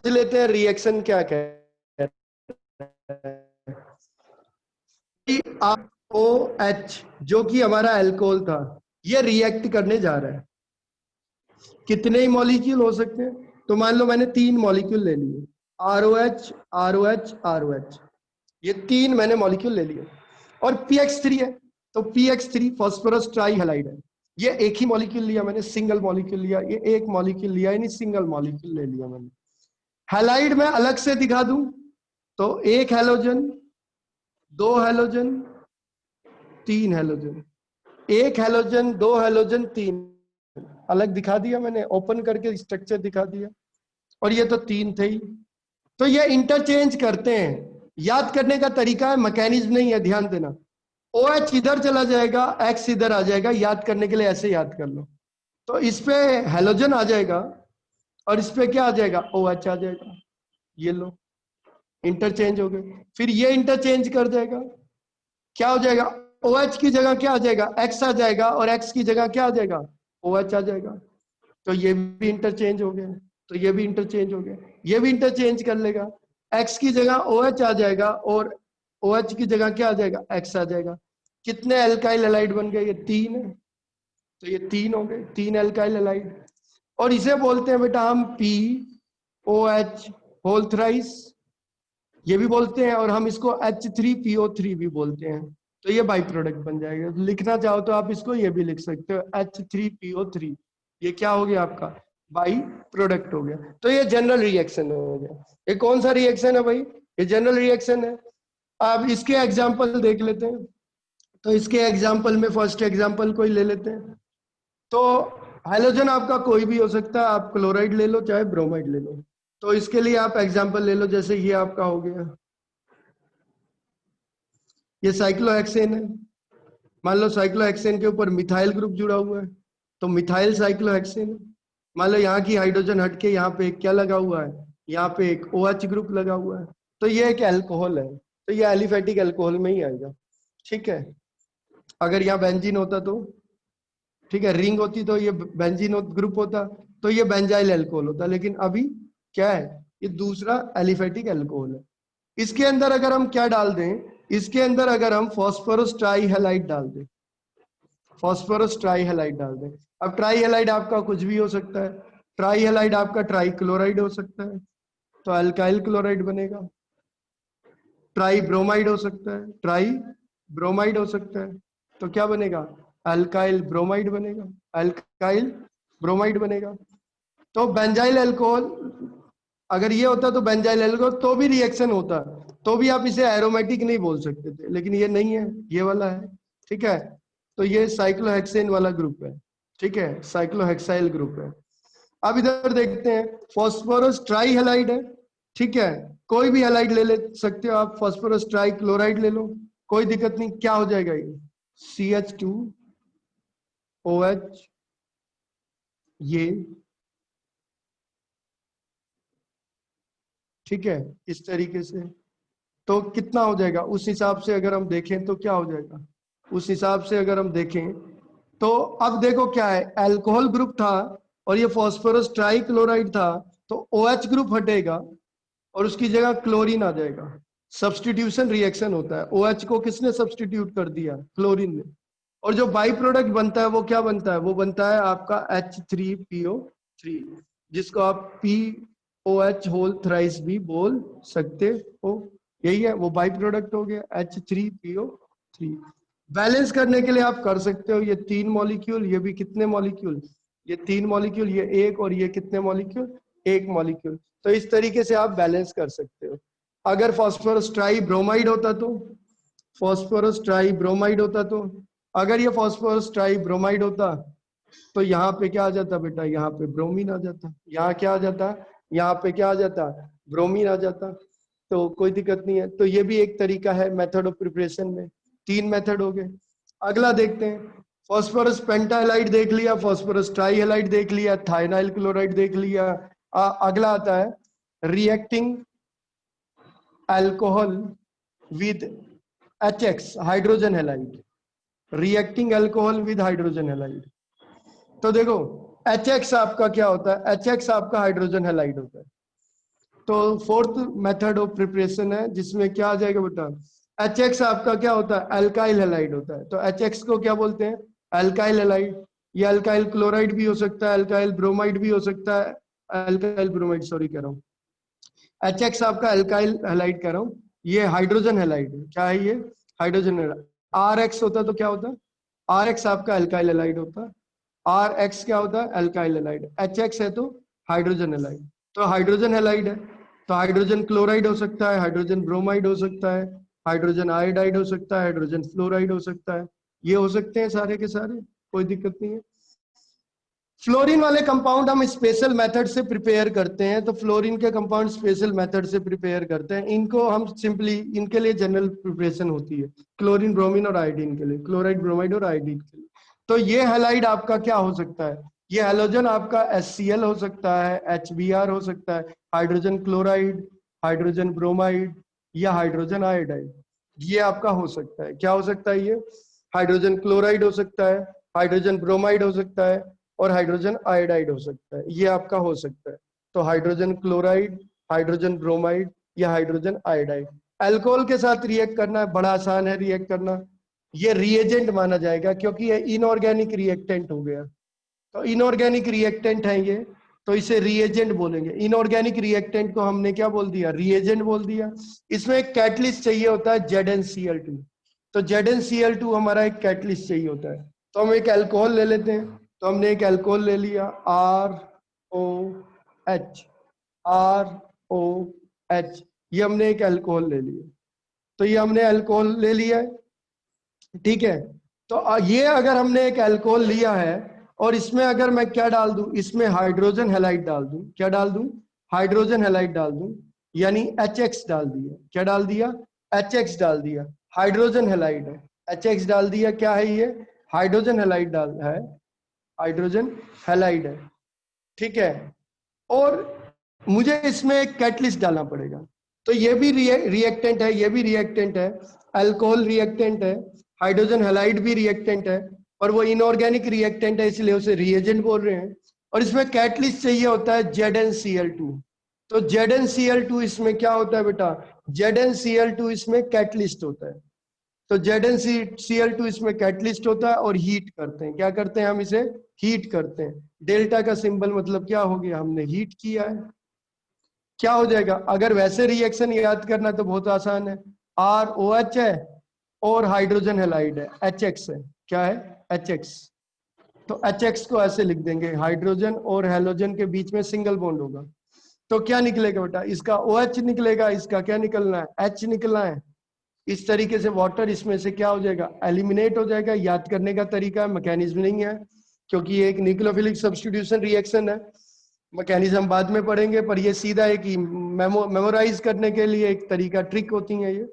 लेते हैं रिएक्शन क्या है। OH जो कि हमारा अल्कोहल था, ये रिएक्ट करने जा रहा है। कितने ही मॉलिक्यूल हो सकते हैं? तो मान लो मैंने 3 मॉलिक्यूल ले लिए, ROH ROH ROH, ये 3 मैंने मॉलिक्यूल ले लिए। और PX3 है, तो PX3 फॉस्फोरस ट्राइहेलाइड है, ये एक ही मॉलिक्यूल लिया मैंने, सिंगल मॉलिक्यूल लिया, ये एक मॉलिक्यूल लिया, यानी सिंगल मॉलिक्यूल ले लिया मैंने। हैलाइड में अलग से दिखा दूं तो एक हैलोजन, दो हैलोजन, तीन हैलोजन, एक हैलोजन, दो हैलोजन, तीन, अलग दिखा दिया मैंने, ओपन करके स्ट्रक्चर दिखा दिया। और ये तो तीन थे ही। तो ये इंटरचेंज करते हैं। याद करने का तरीका है, मैकेनिज्म नहीं है, ध्यान देना। OH इधर चला जाएगा, X इधर आ जाएगा, याद करने के लिए ऐसे याद कर लो। तो इस पे हैलोजन आ जाएगा और इस पे क्या आ जाएगा, OH आ जाएगा। ये लो, इंटरचेंज हो गए। फिर ये इंटरचेंज कर जाएगा, क्या हो जाएगा, OH की जगह क्या आ जाएगा, X आ जाएगा, और X की जगह क्या आ जाएगा, OH आ जाएगा। तो ये भी इंटरचेंज हो गया, तो ये भी इंटरचेंज हो गया, ये भी इंटरचेंज कर लेगा। X की जगह OH आ जाएगा और OH की जगह क्या आ जाएगा, X आ जाएगा। कितने एल्काइल हैलाइड बन गए, ये तीन है। तो ये तीन हो गए, तीन एल्काइल हैलाइड। और इसे बोलते हैं बेटा हम POH होल थ्राइस, ये भी बोलते हैं, और हम इसको H3PO3 भी बोलते हैं। तो ये बाई प्रोडक्ट बन जाएगा। लिखना चाहो तो आप इसको ये भी लिख सकते हो, H3PO3। ये क्या हो गया आपका, बाई प्रोडक्ट हो गया। तो ये जनरल रिएक्शन हो गया। ये कौन सा रिएक्शन है भाई, ये जनरल रिएक्शन है। अब इसके एग्जाम्पल देख लेते हैं। तो इसके एग्जाम्पल में फर्स्ट एग्जाम्पल कोई ले लेते हैं। तो हाइड्रोजन आपका कोई भी हो सकता है, आप क्लोराइड ले लो चाहे ब्रोमाइड ले लो। तो इसके लिए आप एग्जाम्पल ले लो, जैसे ये आपका हो गया, ये साइक्लोहेक्सेन है। मान लो साइक्लोहेक्सेन के ऊपर मिथाइल ग्रुप जुड़ा हुआ है, तो मिथाइल साइक्लोहेक्सेन है। मान लो यहाँ की हाइड्रोजन हटके यहाँ पे क्या लगा हुआ है, यहाँ पे एक OH ग्रुप लगा हुआ है, तो ये एक अल्कोहल है। तो ये एलिफेटिक अल्कोहल में ही आएगा, ठीक है। अगर यहाँ बेंजीन होता तो, ठीक है, रिंग होती तो ये बेंजीन ग्रुप होता, तो ये बेंजाइल अल्कोहल होता। लेकिन अभी क्या है, ये दूसरा एलिफेटिक अल्कोहल है। इसके अंदर अगर हम क्या डाल दें, इसके अंदर अगर हम फॉस्फोरस ट्राईहैलाइड डाल दें, फॉस्फोरस ट्राईहैलाइड डाल दें। अब ट्राईहैलाइड आपका कुछ भी हो सकता है, ट्राईहैलाइड आपका ट्राईक्लोराइड हो सकता है, तो अल्काइल क्लोराइड बनेगा। ट्राई ब्रोमाइड हो सकता है, ट्राई ब्रोमाइड हो सकता है, तो क्या बनेगा, अल्काइल ब्रोमाइड बनेगा, अल्काइल ब्रोमाइड बनेगा। तो बेंजाइल अल्कोहल अगर ये होता तो बेंजाइल अल्कोहल तो भी रिएक्शन होता, तो भी आप इसे एरोमेटिक नहीं बोल सकते थे, लेकिन ये नहीं है, ये वाला है, ठीक है। तो ये साइक्लोहेक्सेन वाला ग्रुप है, ठीक है, साइक्लोहेक्साइल ग्रुप है। अब इधर देखते हैं, फॉस्फोरस ट्राईहैलाइड है, ठीक है, कोई भी हैलाइड ले ले सकते हो आप, फॉस्फोरस ट्राई क्लोराइड ले लो, कोई दिक्कत नहीं। क्या हो जाएगा ये, CH2OH, ये ठीक है, इस तरीके से। तो कितना हो जाएगा, उस हिसाब से अगर हम देखें तो क्या हो जाएगा, उस हिसाब से अगर हम देखें तो अब देखो क्या है, अल्कोहल ग्रुप था और ये फॉस्फोरस ट्राई क्लोराइड था, तो OH ग्रुप हटेगा और उसकी जगह क्लोरीन आ जाएगा। सब्स्टिट्यूशन रिएक्शन होता है, OH को किसने सब्स्टिट्यूट कर दिया, क्लोरीन ने। और जो बाई प्रोडक्ट बनता है वो क्या बनता है, वो बनता है आपका H3PO3, जिसको आप POH होल थ्राइस भी बोल सकते हो। यही है, वो बाई प्रोडक्ट हो गया H3PO3। बैलेंस करने के लिए आप कर सकते हो, ये तीन मॉलिक्यूल, ये भी कितने मॉलिक्यूल, ये तीन मॉलिक्यूल, ये एक, और ये कितने मॉलिक्यूल, एक मॉलिक्यूल। तो इस तरीके से आप बैलेंस कर सकते हो। अगर फॉस्फोरस ट्राई ब्रोमाइड होता तो, फॉस्फोरस ट्राई ब्रोमाइड होता तो, अगर ये फॉस्फोरस ट्राई ब्रोमाइड होता तो यहाँ पे क्या आ जाता बेटा, यहाँ पे ब्रोमीन आ जाता, यहाँ क्या आ जाता, यहाँ पे क्या आ जाता, ब्रोमीन आ जाता। तो कोई दिक्कत नहीं है। तो ये भी एक तरीका है मेथड ऑफ प्रिपरेशन में, तीन मेथड हो गए। अगला देखते हैं, फॉस्फोरस पेंटाहाइलाइड देख लिया, फॉस्फोरस ट्राईहैलाइड देख लिया, थाइनाइल क्लोराइड देख लिया। अगला आता है reacting alcohol with HX hydrogen halide, reacting alcohol with hydrogen halide. तो देखो HX आपका क्या होता है, HX आपका हाइड्रोजन हैलाइड होता है। तो फोर्थ मेथड ऑफ प्रिपरेशन है जिसमें क्या आ जाएगा बेटा, HX आपका क्या होता है, अल्काइल हैलाइड होता है। तो HX को क्या बोलते हैं, अल्काइल हैलाइड। ये अल्काइल क्लोराइड भी हो सकता है, अल्काइल ब्रोमाइड भी हो सकता है, अल्काइल ब्रोमाइड सॉरी कह रहा हूँ, HX आपका अल्काइल हैलाइड कह रहा हूँ। ये हाइड्रोजन हैलाइड है, क्या है ये, हाइड्रोजन हैलाइड। RX होता तो क्या होता, RX आपका अल्काइल हैलाइड होता, RX क्या होता है? Alkyl halide. HX है तो हाइड्रोजन हैलाइड। तो हाइड्रोजन हैलाइड है तो हाइड्रोजन क्लोराइड हो सकता है, हाइड्रोजन ब्रोमाइड हो सकता है, हाइड्रोजन आयोडाइड हो सकता है, हाइड्रोजन फ्लोराइड हो सकता है। ये हो सकते हैं सारे के सारे, कोई दिक्कत नहीं है। फ्लोरीन वाले कंपाउंड हम स्पेशल मेथड से प्रिपेयर करते हैं, तो फ्लोरीन के कंपाउंड स्पेशल मेथड से प्रिपेयर करते हैं। इनको हम सिंपली, इनके लिए जनरल प्रिपरेशन होती है क्लोरीन, ब्रोमीन और आयोडीन के लिए, क्लोराइड, ब्रोमाइड और आयोडीन के लिए। तो ये हैलाइड आपका क्या हो सकता है? ये हैलोजन आपका HCl हो सकता है, HBr हो सकता है, हाइड्रोजन क्लोराइड, हाइड्रोजन ब्रोमाइड या हाइड्रोजन आयोडाइड। ये आपका हो सकता है। क्या हो सकता है? ये हाइड्रोजन क्लोराइड हो सकता है, हाइड्रोजन ब्रोमाइड हो सकता है और हाइड्रोजन आयोडाइड हो सकता है। ये आपका हो सकता है। तो हाइड्रोजन क्लोराइड, हाइड्रोजन ब्रोमाइड या हाइड्रोजन आयोडाइड। अल्कोहल के साथ रिएक्ट करना है, बड़ा आसान है रिएक्ट करना। ये रिएजेंट माना जाएगा क्योंकि ये इनऑर्गेनिक रिएक्टेंट हो गया। तो इनऑर्गेनिक रिएक्टेंट है ये, तो इसे रिएजेंट बोलेंगे। इनऑर्गेनिक रिएक्टेंट को हमने क्या बोल दिया? रिएजेंट बोल दिया। इसमें एक कैटलिस्ट चाहिए होता है ZnCl2। तो ZnCl2 हमारा एक कैटलिस्ट चाहिए होता है। तो हम एक अल्कोहल ले लेते हैं। तो हमने एक अल्कोहल ले लिया ROH, ROH, ये हमने एक अल्कोहल ले लिया। तो ये हमने अल्कोहल ले लिया है, ठीक है। तो ये अगर हमने एक अल्कोहल लिया है और इसमें अगर मैं क्या डाल दूं? इसमें हाइड्रोजन हैलाइड डाल दूं। क्या डाल दूं? हाइड्रोजन हैलाइड डाल दूं, यानी HX डाल दिया। क्या डाल दिया? HX डाल दिया। हाइड्रोजन हैलाइड है, HX डाल दिया। क्या है ये? हाइड्रोजन हैलाइड डाल है, हाइड्रोजन हैलाइड है, ठीक है। और मुझे इसमें एक कैटलिस्ट डालना पड़ेगा। तो ये भी रिएक्टेंट है, ये भी रिएक्टेंट है, अल्कोहल रिएक्टेंट है, हाइड्रोजन हैलाइड भी रिएक्टेंट है, और वो इनऑर्गेनिक रिएक्टेंट है इसलिए उसे रिएजेंट बोल रहे हैं। और इसमें कैटलिस्ट चाहिए होता है ZnCl2। तो ZnCl2 इसमें क्या होता है बेटा? ZnCl2 इसमें कैटलिस्ट होता है। तो ZnCl2 इसमें कैटलिस्ट होता है और हीट करते हैं। क्या करते हैं? हम इसे हीट करते हैं। डेल्टा का सिंबल मतलब क्या हो गया? हमने हीट किया है। क्या हो जाएगा? अगर वैसे रिएक्शन याद करना तो बहुत आसान है। ROH है और हाइड्रोजन हैलाइड है, HX है। क्या है? HX। तो HX को ऐसे लिख देंगे, हाइड्रोजन और हैलोजन के बीच में सिंगल बॉन्ड होगा। तो क्या निकलेगा बेटा? इसका OH निकलेगा, इसका क्या निकलना है? H निकलना है। इस तरीके से वाटर इसमें से क्या हो जाएगा? एलिमिनेट हो जाएगा। याद करने का तरीका, मैकेनिज्म नहीं है, क्योंकि ये एक न्यूक्लियोफिलिक सब्स्टिट्यूशन रिएक्शन है। मैकेनिज्म बाद में पढ़ेंगे, पर ये सीधा एक मेमोराइज करने के लिए एक तरीका, ट्रिक होती है ये।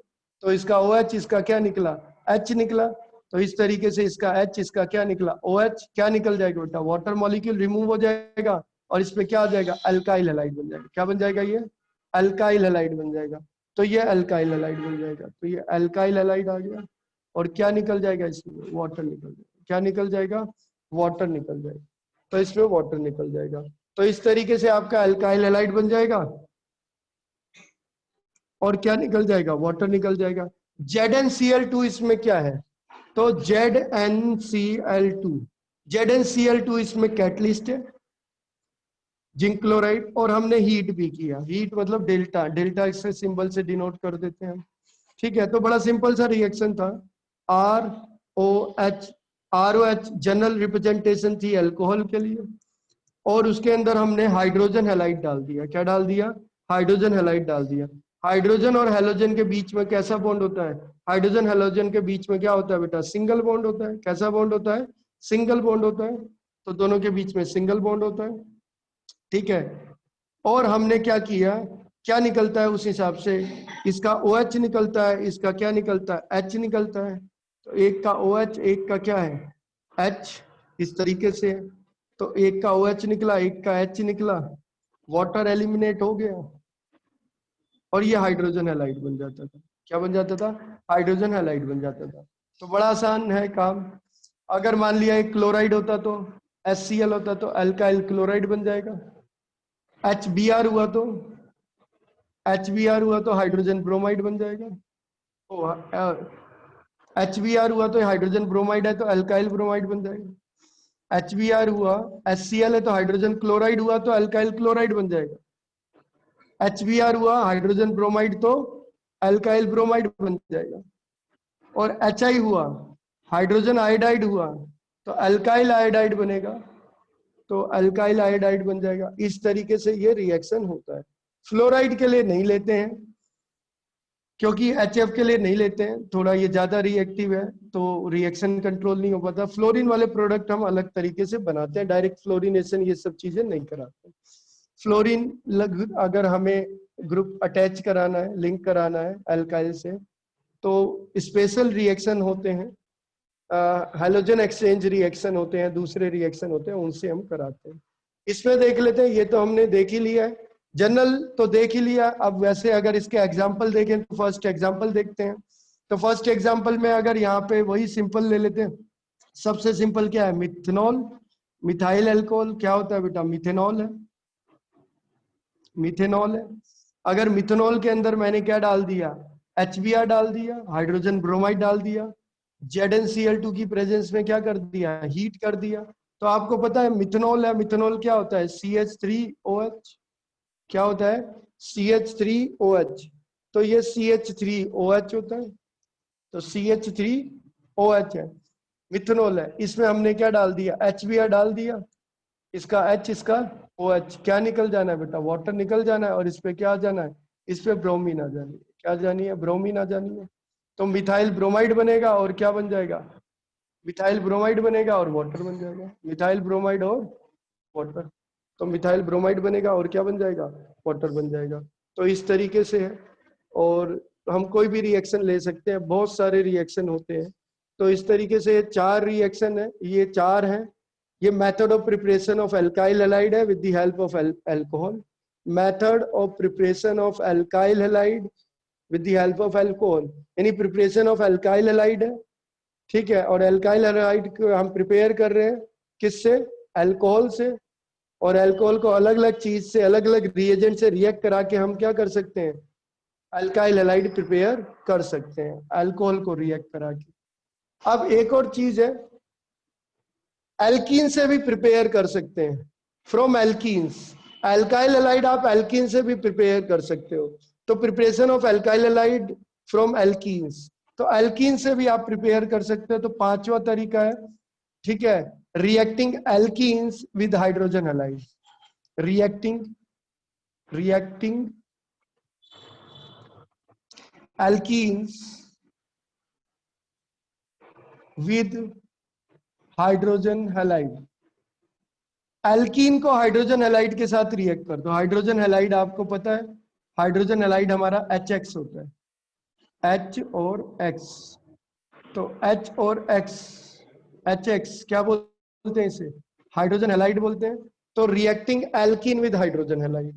तो इसका OH, इसका क्या निकला? H निकला। तो इस तरीके से इसका H, इसका क्या निकला? OH। क्या निकल जाएगा बेटा? वाटर मॉलिक्यूल रिमूव हो जाएगा और इसमें क्या आ जाएगा? अल्काइल हैलाइड बन जाएगा। क्या बन जाएगा? ये अल्काइल हैलाइड बन जाएगा। तो ये अल्काइल हैलाइड बन जाएगा। तो ये अल्काइल हैलाइड आ गया। और क्या निकल जाएगा? इसमें वाटर निकल जाएगा। क्या निकल जाएगा? वाटर निकल जाएगा। तो इसमें वाटर निकल जाएगा। तो इस तरीके से आपका अल्काइल हैलाइड बन जाएगा और क्या निकल जाएगा? वाटर निकल जाएगा। ZnCl2 इसमें क्या है? तो ZnCl2, ZnCl2 इसमें कैटलिस्ट है, जिंक क्लोराइड, और हमने हीट भी किया। हीट मतलब डेल्टा, डेल्टा इससे सिंबल से डिनोट कर देते हैं, ठीक है। तो बड़ा सिंपल सा रिएक्शन था। ROH जनरल रिप्रेजेंटेशन थी अल्कोहल के लिए, और उसके अंदर हमने हाइड्रोजन हैलाइड डाल दिया। क्या डाल दिया? हाइड्रोजन हैलाइड डाल दिया। हाइड्रोजन और हैलोजन के बीच में कैसा बॉन्ड होता है? हाइड्रोजन हैलोजन के बीच में क्या होता है बेटा? सिंगल बॉन्ड होता है। कैसा बॉन्ड होता है? सिंगल बॉन्ड होता है। तो दोनों के बीच में सिंगल बॉन्ड होता है, ठीक है। और हमने क्या किया? क्या निकलता है उस हिसाब से? इसका OH निकलता है, इसका क्या निकलता है? H निकलता है। तो एक का OH, एक का क्या है? H। इस तरीके से, तो एक का OH निकला, एक का H निकला, वाटर एलिमिनेट हो गया और ये हाइड्रोजन हैलाइड बन जाता था। क्या बन जाता था? हाइड्रोजन हैलाइड बन जाता था। तो बड़ा आसान है काम। अगर मान लिया एक क्लोराइड होता तो HCl होता तो अल्काइल क्लोराइड बन जाएगा। HBr हुआ तो हाइड्रोजन ब्रोमाइड बन जाएगा। HBr हुआ तो हाइड्रोजन ब्रोमाइड है तो अल्काइल ब्रोमाइड बन जाएगा। HBr हुआ, HCl है तो हाइड्रोजन क्लोराइड हुआ तो अल्काइल क्लोराइड बन जाएगा। HBr हुआ हाइड्रोजन ब्रोमाइड तो अल्काइल ब्रोमाइड बन जाएगा। और HI हुआ हाइड्रोजन आयोडाइड हुआ तो अल्काइल आयोडाइड बनेगा, तो अल्काइल आयोडाइड बन जाएगा। इस तरीके से ये रिएक्शन होता है। फ्लोराइड के लिए नहीं लेते हैं, क्योंकि HF के लिए नहीं लेते हैं, थोड़ा ये ज्यादा रिएक्टिव है, तो रिएक्शन कंट्रोल नहीं हो पाता। फ्लोरीन वाले प्रोडक्ट हम अलग तरीके से बनाते हैं, डायरेक्ट फ्लोरिनेशन ये सब चीजें नहीं कराते। फ्लोरीन अगर हमें ग्रुप अटैच कराना है, लिंक कराना है अल्काइल से, तो स्पेशल रिएक्शन होते हैं, हैलोजन एक्सचेंज रिएक्शन होते हैं, दूसरे रिएक्शन होते हैं, उनसे हम कराते हैं। इसमें देख लेते हैं, ये तो हमने देख ही लिया है, जनरल तो देख ही लिया। अब वैसे अगर इसके एग्जाम्पल देखें तो फर्स्ट एग्जाम्पल देखते हैं। तो फर्स्ट एग्जाम्पल में अगर यहाँ पे वही सिंपल ले लेते हैं, सबसे सिंपल क्या है, मिथेनॉल, मिथाइल अल्कोहल क्या होता है बेटा, मिथेनॉल है, मिथेनॉल है। अगर मिथेनॉल के अंदर मैंने क्या डाल दिया, HBr डाल दिया, हाइड्रोजन ब्रोमाइड डाल दिया, ZnCl2 की प्रेजेंस में क्या कर दिया, हीट कर दिया, तो आपको पता है मिथेनॉल है। मिथेनॉल क्या होता है, CH3OH, क्या होता है, CH3OH। तो ये CH3OH होता है, तो CH3OH है, मिथेनॉल है। इसमें हमने क्या डाल दिया, HBr डाल दिया, इसका H, इसका OH, क्या निकल जाना है बेटा, वाटर निकल जाना है, और इस पे क्या आ जाना है, इस पे ब्रोमीन आ जानी है, क्या जानी है, ब्रोमीन आ जानी है। तो मिथाइल ब्रोमाइड बनेगा और क्या बन जाएगा, मिथाइल ब्रोमाइड बनेगा और वाटर बन जाएगा, मिथाइल ब्रोमाइड और वाटर। तो मिथाइल ब्रोमाइड बनेगा और क्या बन जाएगा, वाटर बन जाएगा। तो इस तरीके से है, और हम कोई भी रिएक्शन ले सकते हैं, बहुत सारे रिएक्शन होते हैं। तो इस तरीके से 4 रिएक्शन है, ये 4 हैं। ये method of preparation of alkyl halide है with the help of alcohol, method of preparation of alkyl halide with the help of alcohol, यानी प्रिपरेशन ऑफ एल्काइल हैलाइड है, ठीक है। और एल्काइल हैलाइड को हम प्रिपेयर कर रहे हैं किससे, अल्कोहल से, और अल्कोहल को अलग अलग चीज से, अलग अलग रिएजेंट से रिएक्ट करा के हम क्या कर सकते हैं, अल्काइल हैलाइड प्रिपेयर कर सकते हैं, अल्कोहल को रिएक्ट करा के। अब एक और चीज है, एल्कीन से भी प्रिपेयर कर सकते हैं, फ्रॉम एल्कीन्स। अल्काइल हैलाइड आप एल्कीन से भी प्रिपेयर कर सकते हो, तो preparation of alkyl halide from alkenes, तो एल्कीन से भी आप प्रिपेयर कर सकते हो। तो 5वां तरीका है, ठीक है, reacting alkenes with hydrogen halide, reacting alkenes with hydrogen halide. Alkene को हाइड्रोजन हैलाइड के साथ रिएक्ट कर दो। हाइड्रोजन हैलाइड आपको पता है, हाइड्रोजन हैलाइड हमारा HX होता है, H और X, तो H और X, HX क्या बोलते हैं इसे, हाइड्रोजन हैलाइड बोलते हैं। तो reacting alkene with hydrogen halide,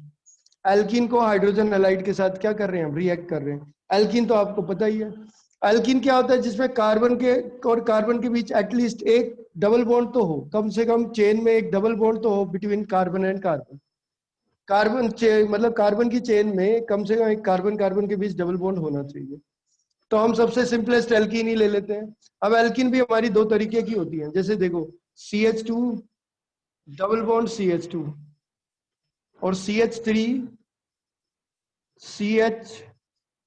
alkene को हाइड्रोजन हैलाइड के साथ क्या कर रहे हैं हम, रिएक्ट कर रहे हैं। एल्कीन तो आपको पता ही है, एल्कीन क्या होता है, जिसमें कार्बन के और कार्बन के बीच एटलीस्ट एक डबल बॉन्ड तो हो, कम से कम चेन में एक डबल बॉन्ड तो हो बिटवीन कार्बन एंड कार्बन। मतलब कार्बन की चेन में कम से कम एक कार्बन कार्बन के बीच डबल बॉन्ड होना चाहिए। तो हम सबसे सिंपलेस्ट एल्कीन ही ले लेते हैं। अब एल्कीन भी हमारी 2 तरीके की होती है, जैसे देखो CH2 डबल बॉन्ड CH2 और CH3 CH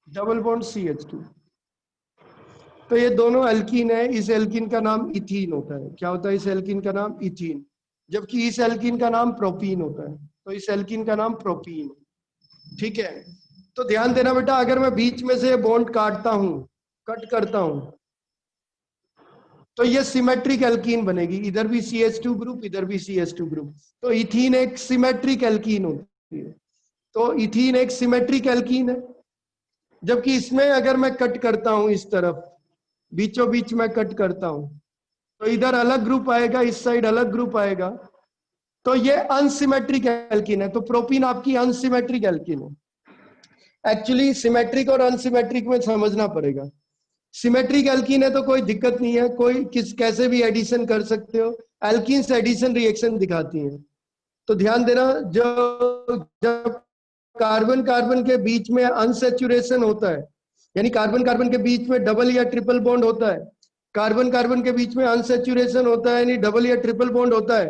double bond CH2, तो ये दोनों एल्कीन है। इस एल्कीन का नाम इथीन होता है, क्या होता है, इस एल्कीन का नाम इथीन, जबकि इस एल्कीन का नाम प्रोपीन होता है, तो इस एल्कीन का नाम प्रोपीन, ठीक है। तो ध्यान देना बेटा, अगर मैं बीच में से बॉन्ड काटता हूं, कट करता हूं, तो ये सिमेट्रिक एल्कीन बनेगी, इधर भी CH2 ग्रुप, इधर भी CH2 ग्रुप, तो इथीन एक सिमेट्रिक एल्कीन होती है। तो इथीन एक सिमेट्रिक एल्कीन है, जबकि इसमें अगर मैं कट करता हूं, इस तरफ बीचों बीच में कट करता हूं, तो इधर अलग ग्रुप आएगा, इस साइड अलग ग्रुप आएगा, तो ये अनसिमेट्रिक एल्कीन है। तो प्रोपीन आपकी अनसिमेट्रिक एल्कीन है। एक्चुअली सिमेट्रिक और अनसिमेट्रिक में समझना पड़ेगा। सिमेट्रिक एल्कीन है तो कोई दिक्कत नहीं है, कोई कैसे भी एडिशन कर सकते हो, एल्कीन से एडिशन रिएक्शन दिखाती है। तो ध्यान देना, जब कार्बन कार्बन के बीच में अनसैचुरेशन होता है, यानी कार्बन कार्बन के बीच में डबल या ट्रिपल बॉन्ड होता है, कार्बन कार्बन के बीच में अनसैचुरेशन होता है, यानी डबल या ट्रिपल बॉन्ड होता है,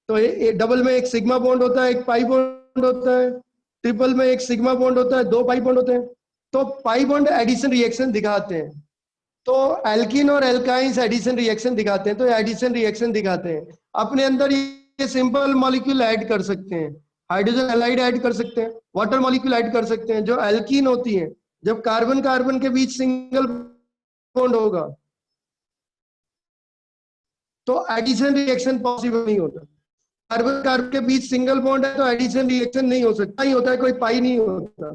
तो डबल में एक सिग्मा बॉन्ड होता है, एक पाई बॉन्ड होता है, ट्रिपल में एक सिग्मा बॉन्ड होता है, 2 पाई बॉन्ड होते हैं। तो पाई बॉन्ड एडिशन रिएक्शन दिखाते हैं। तो एल्कीन और एल्काइंस एडिशन रिएक्शन दिखाते हैं, तो एडिशन रिएक्शन दिखाते हैं। अपने अंदर ये सिंपल मॉलिक्यूल ऐड कर सकते हैं, हाइड्रोजन हैलाइड ऐड कर सकते हैं, वाटर मॉलिक्यूल ऐड कर सकते हैं। जो एल्कीन होती है, जब कार्बन कार्बन के बीच सिंगल बॉन्ड होगा तो एडिशन रिएक्शन पॉसिबल नहीं होता। कार्बन कार्बन के बीच सिंगल बॉन्ड है तो एडिशन रिएक्शन नहीं हो सकता, ही होता है, कोई पाई नहीं होता।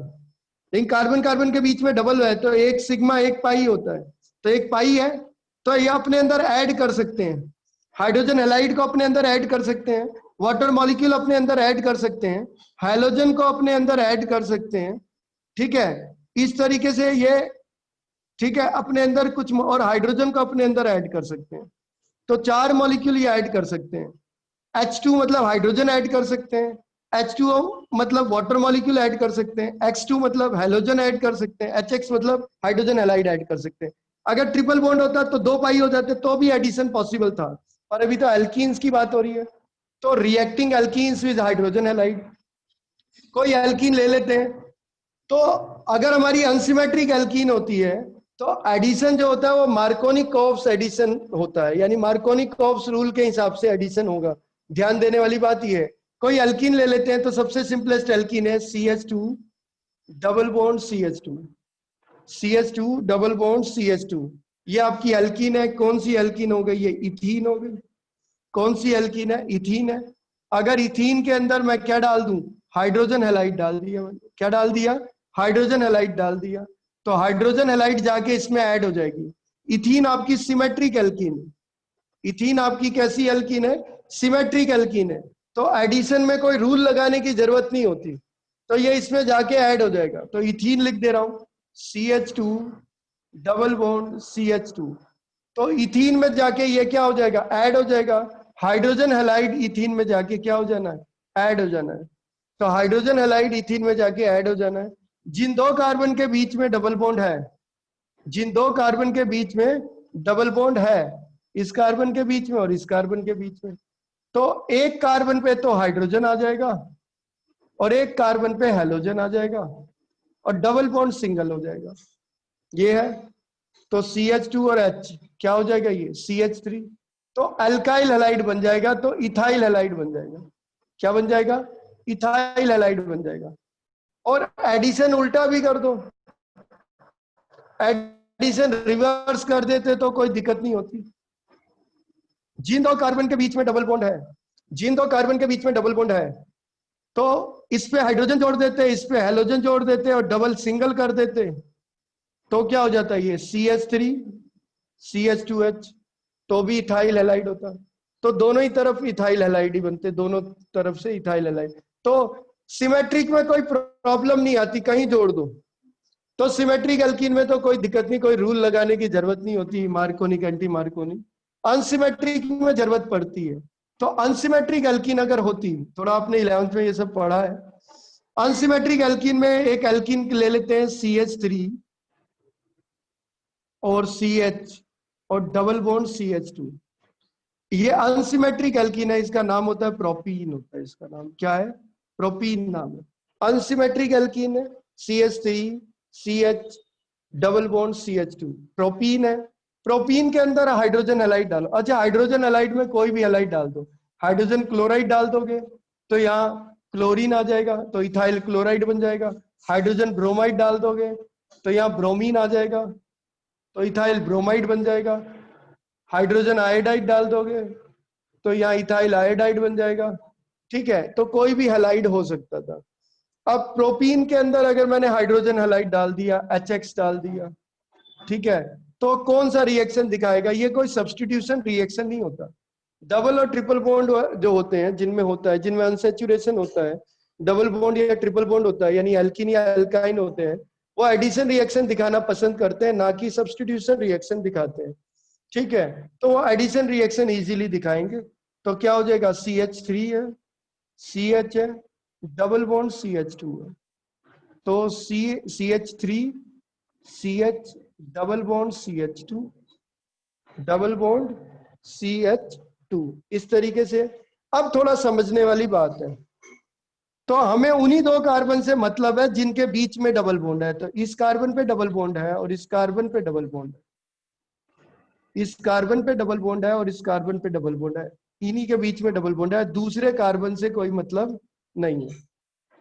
लेकिन कार्बन कार्बन के बीच में डबल है तो एक सिग्मा एक पाई होता है, तो एक पाई है तो ये अपने अंदर ऐड कर सकते हैं, हाइड्रोजन हैलाइड को अपने अंदर ऐड कर सकते हैं, वाटर मॉलिक्यूल अपने अंदर ऐड कर सकते हैं, हैलोजन को अपने अंदर ऐड कर सकते हैं। ठीक है, इस तरीके से ये, ठीक है, अपने अंदर कुछ और हाइड्रोजन को अपने अंदर ऐड कर सकते हैं। तो 4 मॉलिक्यूल ये ऐड कर सकते हैं। H2 मतलब हाइड्रोजन ऐड कर सकते हैं, H2O मतलब वाटर मॉलिक्यूल ऐड कर सकते हैं, X2 मतलब हैलोजन ऐड कर सकते हैं, HX मतलब हाइड्रोजन हैलाइड ऐड कर सकते हैं। अगर ट्रिपल बॉन्ड होता तो 2 पाई हो जाते तो भी एडिशन पॉसिबल था, और अभी तो एल्कीन्स की बात हो रही है। तो reacting alkenes with hydrogen halide, कोई एल्कीन ले लेते हैं। तो अगर हमारी अनसिमेट्रिक एल्कीन होती है तो एडिशन जो होता है वो मार्कोनी-कोव्स एडिशन होता है, यानी मार्कोनी-कोव्स रूल के हिसाब से एडिशन होगा। ध्यान देने वाली बात ये है, कोई एल्कीन ले लेते हैं तो सबसे सिंपलेस्ट एल्कीन है CH2 double bond CH2, CH2 double bond CH2। ये आपकी एल्कीन है। कौन सी एल्कीन हो गई? ये इथीन हो गई। कौन सी एल्कीन है? इथीन है। अगर इथीन के अंदर मैं क्या डाल दूं? हाइड्रोजन हैलाइड डाल दिया मैंने। क्या डाल दिया? हाइड्रोजन हैलाइड डाल दिया। तो हाइड्रोजन हैलाइड जाके इसमें ऐड हो जाएगी। इथीन आपकी सिमेट्रिक एल्कीन है। इथीन आपकी कैसी एल्कीन है? सिमेट्रिक एल्कीन है। तो एडिशन में कोई रूल लगाने की जरूरत नहीं होती, तो ये इसमें जाके ऐड हो जाएगा। तो इथीन लिख दे रहा हूं, CH2 डबल बॉन्ड CH2। तो इथीन में जाके ये क्या हो जाएगा? ऐड हो जाएगा। हाइड्रोजन हैलाइड इथीन में जाके क्या हो जाना है? ऐड हो जाना है। तो हाइड्रोजन हैलाइड इथीन में जाके ऐड हो जाना है। जिन 2 कार्बन के बीच में डबल बॉन्ड है, जिन 2 कार्बन के बीच में डबल बॉन्ड है, इस कार्बन के बीच में और इस कार्बन के बीच में, तो एक कार्बन पे तो हाइड्रोजन आ जाएगा और एक कार्बन पे हैलोजन आ जाएगा और डबल बॉन्ड सिंगल हो जाएगा। ये है। तो CH2 और H क्या हो जाएगा? ये CH3। तो अल्काइल हैलाइड बन जाएगा, तो इथाइल हैलाइड बन जाएगा। क्या बन जाएगा? इथाइल हैलाइड बन जाएगा। और एडिशन उल्टा भी कर दो, एडिशन रिवर्स कर देते तो कोई दिक्कत नहीं होती। जिन 2 कार्बन के बीच में डबल बॉन्ड है, जिन 2 कार्बन के बीच में डबल बॉन्ड है, तो इस पे हाइड्रोजन जोड़ देते, इस पे हैलोजन जोड़ देते और डबल सिंगल कर देते, तो क्या हो जाता है? ये CH3 CH2H, तो भी इथाइल हैलाइड होता। तो दोनों ही तरफ इथाइल हैलाइड ही बनते, दोनों तरफ से इथाइल हैलाइड। तो सिमेट्रिक में कोई प्रॉब्लम नहीं आती, कहीं जोड़ दो। तो सिमेट्रिक एल्कीन में तो कोई दिक्कत नहीं, कोई रूल लगाने की जरूरत नहीं होती, मार्कोनिक एंटी मार्कोनिक। अनसिमेट्रिक में जरूरत पड़ती है। तो अनसिमेट्रिक एल्कीन अगर होती, थोड़ा आपने 11th में ये सब पढ़ा है, अनसिमेट्रिक एल्कीन में एक एल्कीन ले लेते हैं CH3 और CH और डबल बॉन्ड CH2। ये अनसिमेट्रिक एल्कीन है, इसका नाम होता है प्रोपीन होता है। इसका नाम क्या है? प्रोपीन नाम है। अनसिमेट्रिक एल्कीन है CH3 CH double bond CH2, propene है। प्रोपीन के अंदर हाइड्रोजन हैलाइड डालो। अच्छा, हाइड्रोजन हैलाइड में कोई भी हैलाइड डाल दो, हाइड्रोजन क्लोराइड डाल दोगे तो यहाँ क्लोरीन आ जाएगा, तो इथाइल क्लोराइड बन जाएगा। हाइड्रोजन ब्रोमाइड डाल दोगे तो यहाँ ब्रोमीन आ जाएगा, तो इथाइल ब्रोमाइड बन जाएगा। हाइड्रोजन आयोडाइड डाल दोगे तो यहाँ इथाइल आयोडाइड बन जाएगा। ठीक है, तो कोई भी हैलाइड हो सकता था। अब प्रोपीन के अंदर अगर मैंने हाइड्रोजन हैलाइड डाल दिया, HX डाल दिया, ठीक है, तो कौन सा रिएक्शन दिखाएगा? ये कोई सब्स्टिट्यूशन रिएक्शन नहीं होता। डबल और ट्रिपल बॉन्ड जो होते हैं, जिनमें होता है, जिनमें अनसैचुरेशन होता है, डबल बॉन्ड या ट्रिपल बॉन्ड होता है, यानी एल्कीन या एल्काइन होते हैं, वो एडिशन रिएक्शन दिखाना पसंद करते हैं, ना कि सब्स्टिट्यूशन रिएक्शन दिखाते हैं। ठीक है, तो वो एडिशन रिएक्शन इजीली दिखाएंगे। तो क्या हो जाएगा? CH3 है, CH है, डबल बॉन्ड CH2 है, तो CH3 CH double bond CH2 double bond CH2, इस तरीके से। अब थोड़ा समझने वाली बात है, तो हमें उन्हीं 2 कार्बन से मतलब है जिनके बीच में डबल बॉन्ड है। तो इस कार्बन पे डबल बॉन्ड है और इस कार्बन पे डबल बॉन्ड है, इस कार्बन पे डबल बॉन्ड है और इस कार्बन पे डबल बॉन्ड है, इन्हीं के बीच में डबल बॉन्ड है, दूसरे कार्बन से कोई मतलब नहीं है।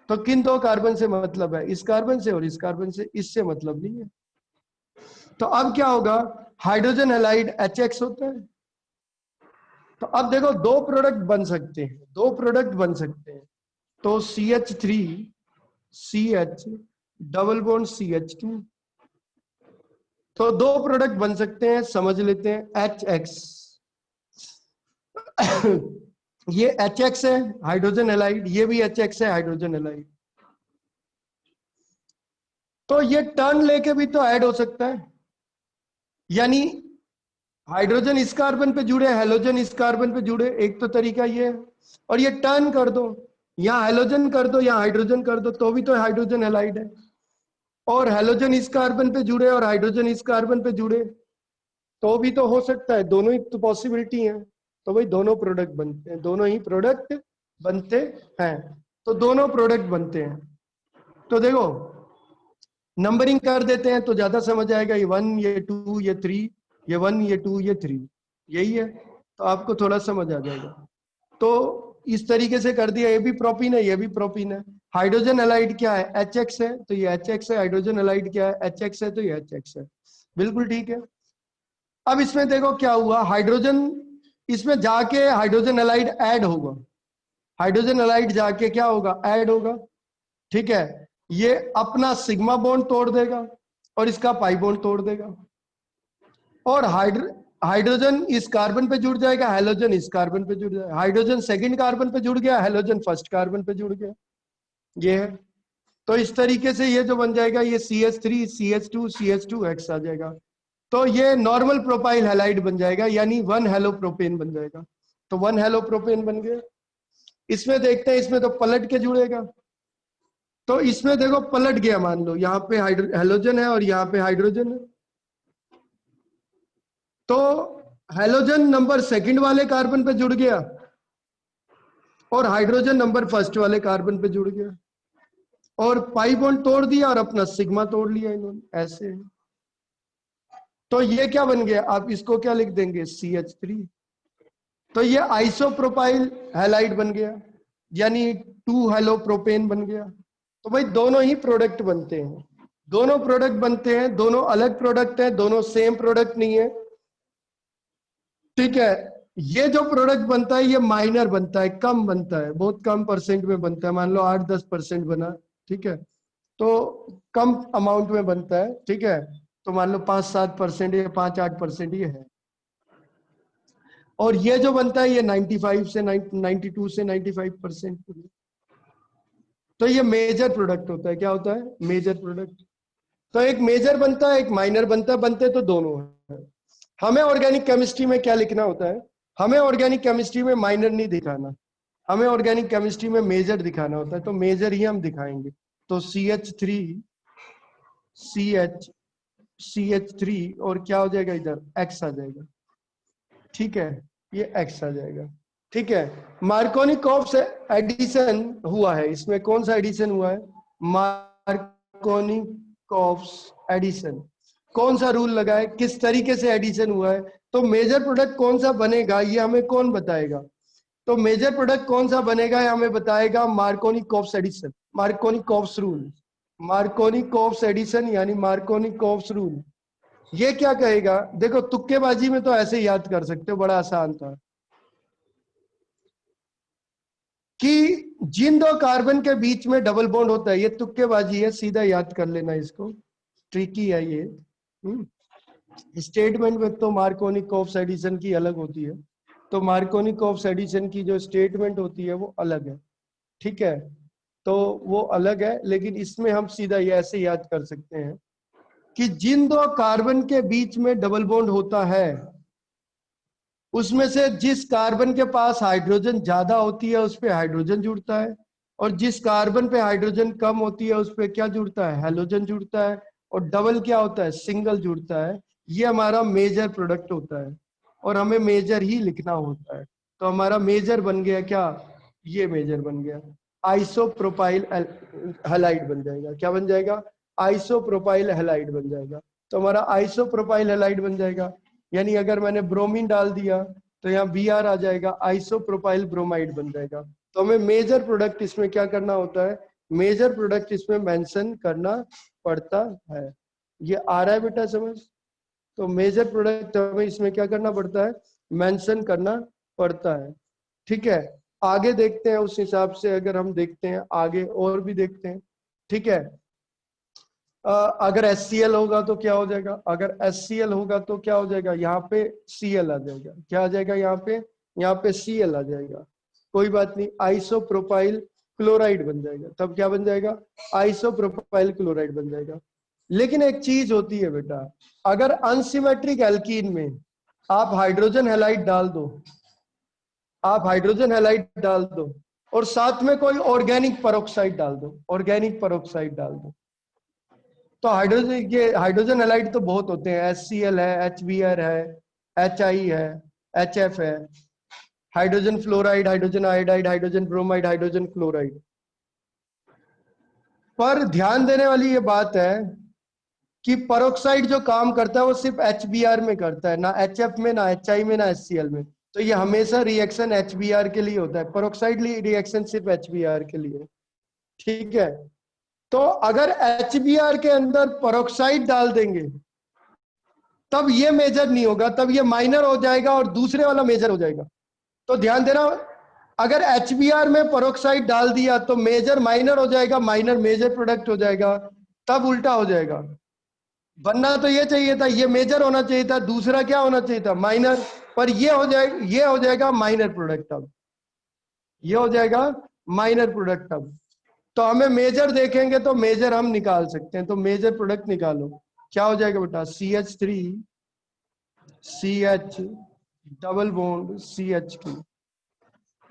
तो किन दो कार्बन से मतलब है? इस कार्बन से और इस कार्बन से, इससे मतलब नहीं है। तो अब क्या होगा? हाइड्रोजन हैलाइड HX होता है। तो अब देखो दो प्रोडक्ट बन सकते हैं, दो प्रोडक्ट बन सकते हैं। तो CH3 CH double bond CH2, तो दो प्रोडक्ट बन सकते हैं, समझ लेते हैं। HX ये HX है हाइड्रोजन हैलाइड, ये भी HX है हाइड्रोजन हैलाइड। तो ये टर्न लेके भी तो ऐड हो सकता है, यानी हाइड्रोजन इस कार्बन पे जुड़े, हेलोजन इस कार्बन पे जुड़े, एक तो तरीका ये है। और ये टर्न कर दो, यहाँ हेलोजन कर दो, यहाँ हाइड्रोजन कर दो, तो भी तो हाइड्रोजन हैलाइड है। और हेलोजन इस कार्बन पे जुड़े और हाइड्रोजन इस कार्बन पे जुड़े, तो भी तो हो सकता है, दोनों ही तो पॉसिबिलिटी है। तो भाई दोनों प्रोडक्ट बनते हैं, दोनों ही प्रोडक्ट बनते हैं, तो दोनों प्रोडक्ट बनते हैं। तो देखो नंबरिंग कर देते हैं तो ज्यादा समझ आएगा, ये 1 ये 2 ये 3, ये 1 ये 2 ये 3, यही है, तो आपको थोड़ा समझ आ जाएगा। तो इस तरीके से कर दिया, ये भी प्रोपीन है ये भी प्रोपीन है। हाइड्रोजन हैलाइड क्या है? HX है, तो ये HX है। हाइड्रोजन हैलाइड क्या है? HX है, तो ये HX है। बिल्कुल ठीक है। अब इसमें देखो क्या हुआ, हाइड्रोजन इसमें जाके हाइड्रोजन हैलाइड ऐड होगा, हाइड्रोजन हैलाइड जाके क्या होगा? ऐड होगा, ठीक है। ये अपना सिग्मा बॉन्ड तोड़ देगा और इसका पाई बॉन्ड तोड़ देगा, और हाइड्रोजन इस कार्बन पे जुड़ जाएगा, हेलोजन इस कार्बन पे जुड़ जाएगा, हाइड्रोजन सेकंड कार्बन पे जुड़ गया, हेलोजन फर्स्ट कार्बन पे जुड़ गया, ये है। तो इस तरीके से ये जो बन जाएगा, ये CH3 CH2 CH2X आ जाएगा। तो ये नॉर्मल प्रोपाइल हैलाइड बन जाएगा, यानी 1 हेलो प्रोपेन बन जाएगा। तो 1 हेलो प्रोपेन बन गया। इसमें देखते हैं, इसमें तो पलट के जुड़ेगा, तो इसमें देखो पलट गया, मान लो यहाँ पे हेलोजन है और यहाँ पे हाइड्रोजन है, तो हेलोजन नंबर सेकंड वाले कार्बन पे जुड़ गया और हाइड्रोजन नंबर फर्स्ट वाले कार्बन पे जुड़ गया, और पाई बॉन्ड तोड़ दिया और अपना सिग्मा तोड़ लिया इन्होंने, ऐसे। तो ये क्या बन गया? आप इसको क्या लिख देंगे? CH3। तो ये आइसोप्रोपाइल हैलाइड बन गया, यानी 2 हेलो प्रोपेन बन गया। तो भाई दोनों ही प्रोडक्ट बनते हैं, दोनों प्रोडक्ट बनते हैं, दोनों अलग प्रोडक्ट हैं, दोनों सेम प्रोडक्ट नहीं है, ठीक है। ये जो प्रोडक्ट बनता है ये माइनर बनता है, कम बनता है, बहुत कम परसेंट में बनता है, मान लो 8-10% बना, ठीक है, तो कम अमाउंट में बनता है, ठीक है। तो मान लो 5-7% या 5-8% ये है। और ये जो बनता है ये 92 से 95%। तो ये मेजर प्रोडक्ट होता है। क्या होता है? Major product. तो एक मेजर बनता है, एक माइनर बनता है, बनते तो दोनों है। हमें ऑर्गेनिक केमिस्ट्री में क्या लिखना होता है? हमें ऑर्गेनिक केमिस्ट्री में माइनर नहीं दिखाना, हमें ऑर्गेनिक केमिस्ट्री में मेजर दिखाना होता है, तो मेजर ही हम दिखाएंगे। तो CH3 CH3 और क्या हो जाएगा? इधर X आ जाएगा, ठीक है, ये X आ जाएगा, ठीक है। मार्कोनिकॉफ से एडिशन हुआ है, इसमें कौन सा एडिशन हुआ है? Markovnikov addition. कौन सा रूल लगा है, किस तरीके से एडिशन हुआ है? तो मेजर प्रोडक्ट कौन सा बनेगा ये हमें कौन बताएगा? तो मेजर प्रोडक्ट कौन सा बनेगा ये हमें बताएगा Markovnikov addition, Markovnikov rule, Markovnikov addition यानी मार्कोनिकॉफ रूल। ये क्या कहेगा? देखो तुक्केबाजी में तो ऐसे याद कर सकते हो, बड़ा आसान था, कि जिन दो कार्बन के बीच में डबल बॉन्ड होता है, ये तुक्केबाजी है, सीधा याद कर लेना इसको, ट्रिकी है ये। स्टेटमेंट में तो मार्कोनिकॉफ एडिशन की अलग होती है, तो मार्कोनिकॉफ एडिशन की जो स्टेटमेंट होती है वो अलग है, ठीक है, तो वो अलग है। लेकिन इसमें हम सीधा ये ऐसे याद कर सकते हैं कि जिन दो कार्बन के बीच में डबल बॉन्ड होता है, उसमें से जिस कार्बन के पास हाइड्रोजन ज्यादा होती है उस पे हाइड्रोजन जुड़ता है, और जिस कार्बन पे हाइड्रोजन कम होती है उस पे क्या जुड़ता है? हेलोजन जुड़ता है, और डबल क्या होता है? सिंगल जुड़ता है। ये हमारा मेजर प्रोडक्ट होता है, और हमें मेजर ही लिखना होता है। तो हमारा मेजर बन गया क्या? ये मेजर बन गया, आइसोप्रोपाइल हैलाइड बन जाएगा। क्या बन जाएगा? आइसोप्रोपाइल हैलाइड बन जाएगा। तो हमारा आइसोप्रोपाइल हैलाइड बन जाएगा। यानी अगर मैंने ब्रोमीन डाल दिया तो यहाँ Br आ जाएगा, आइसोप्रोपाइल ब्रोमाइड बन जाएगा। तो हमें मेजर प्रोडक्ट इसमें क्या करना होता है, मेजर प्रोडक्ट इसमें मेंशन करना पड़ता है। ये आ रहा है बेटा समझ? तो मेजर प्रोडक्ट हमें इसमें क्या करना पड़ता है, मेंशन करना पड़ता है। ठीक है, आगे देखते हैं उस हिसाब से, अगर हम देखते हैं आगे और भी देखते हैं। ठीक है, अगर HCl होगा तो क्या हो जाएगा, अगर HCl होगा तो क्या हो जाएगा, यहाँ पे Cl आ जाएगा। क्या आ जाएगा यहाँ पे Cl आ जाएगा। कोई बात नहीं, आइसोप्रोपाइल क्लोराइड बन जाएगा। तब क्या बन जाएगा, आइसोप्रोपाइल क्लोराइड बन जाएगा। लेकिन एक चीज होती है बेटा, अगर अनसिमेट्रिक एल्कीन में आप हाइड्रोजन हैलाइड डाल दो, आप हाइड्रोजन हैलाइड डाल दो और साथ में कोई ऑर्गेनिक पेरोक्साइड डाल दो, ऑर्गेनिक पेरोक्साइड डाल दो, तो हाइड्रोजन, ये हाइड्रोजन हैलाइड तो बहुत होते हैं, HCl है, HBr है, HI है, HF है, hydrogen fluoride, hydrogen iodide, hydrogen bromide, hydrogen chloride. पर ध्यान देने वाली ये बात है कि पेरोक्साइड जो काम करता है वो सिर्फ HBr में करता है, ना HF में, ना HI में, ना HCl में। तो ये हमेशा रिएक्शन HBr के लिए होता है, पेरोक्साइड रिएक्शन सिर्फ HBr के लिए। ठीक है, तो अगर HBr के अंदर पेरोक्साइड डाल देंगे तब ये मेजर नहीं होगा, तब ये माइनर हो जाएगा और दूसरे वाला मेजर हो जाएगा। तो ध्यान देना, अगर HBr में पेरोक्साइड डाल दिया तो मेजर माइनर हो जाएगा, माइनर मेजर प्रोडक्ट हो जाएगा, तब उल्टा हो जाएगा। बनना तो ये चाहिए था, ये मेजर होना चाहिए था, दूसरा क्या होना चाहिए था, माइनर। पर ये हो जाएगा माइनर प्रोडक्ट। अब ये हो जाएगा माइनर प्रोडक्ट। अब तो हमें मेजर देखेंगे तो मेजर हम निकाल सकते हैं, तो मेजर प्रोडक्ट निकालो। क्या हो जाएगा बेटा, CH3 CH double bond CH2,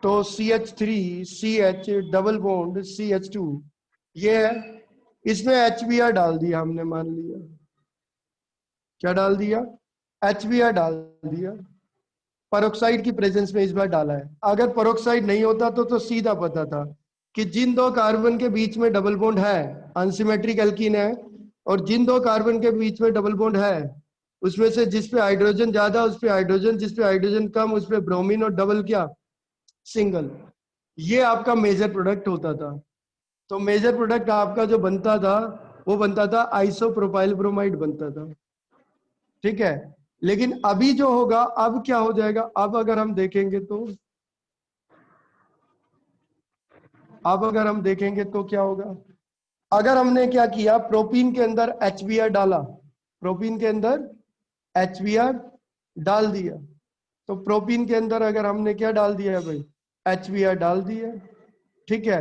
तो CH3 CH double bond CH2 ये है। इसमें HBr डाल दिया हमने, मान लिया क्या डाल दिया, HBr डाल दिया, पेरोक्साइड की प्रेजेंस में इस बार डाला है। अगर पेरोक्साइड नहीं होता तो सीधा पता था कि जिन दो कार्बन के बीच में डबल बॉन्ड है, अनसिमेट्रिक एल्कीन है, और जिन दो कार्बन के बीच में डबल बॉन्ड है उसमें से जिस पे हाइड्रोजन ज्यादा उस पे हाइड्रोजन, जिस पे हाइड्रोजन कम उस पे ब्रोमीन, और डबल क्या, सिंगल। ये आपका मेजर प्रोडक्ट होता था। तो मेजर प्रोडक्ट आपका जो बनता था वो बनता था आइसोप्रोपाइल ब्रोमाइड बनता था। ठीक है, लेकिन अभी जो होगा, अब क्या हो जाएगा, अब अगर हम देखेंगे तो, अब अगर हम देखेंगे तो क्या होगा, अगर हमने क्या किया, प्रोपीन के अंदर HBr डाला, प्रोपीन के अंदर HBr डाल दिया, तो प्रोपीन के अंदर अगर हमने क्या डाल दिया है भाई, HBr डाल दिया। ठीक है,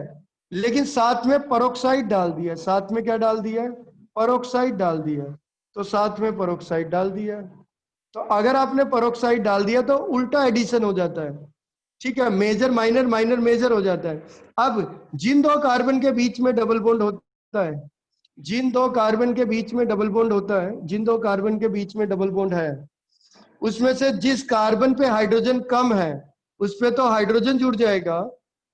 लेकिन साथ में पेरोक्साइड डाल दिया, साथ में क्या डाल दिया, पेरोक्साइड डाल दिया, तो साथ में पेरोक्साइड डाल दिया। तो अगर आपने पेरोक्साइड डाल दिया तो उल्टा एडिशन हो जाता है। ठीक है, मेजर माइनर, माइनर मेजर हो जाता है। अब जिन दो कार्बन के बीच में डबल बॉन्ड होता है, जिन दो कार्बन के बीच में डबल बॉन्ड होता है, जिन दो कार्बन के बीच में डबल बॉन्ड है, उसमें से जिस कार्बन पे हाइड्रोजन कम है उस पे तो हाइड्रोजन जुड़ जाएगा,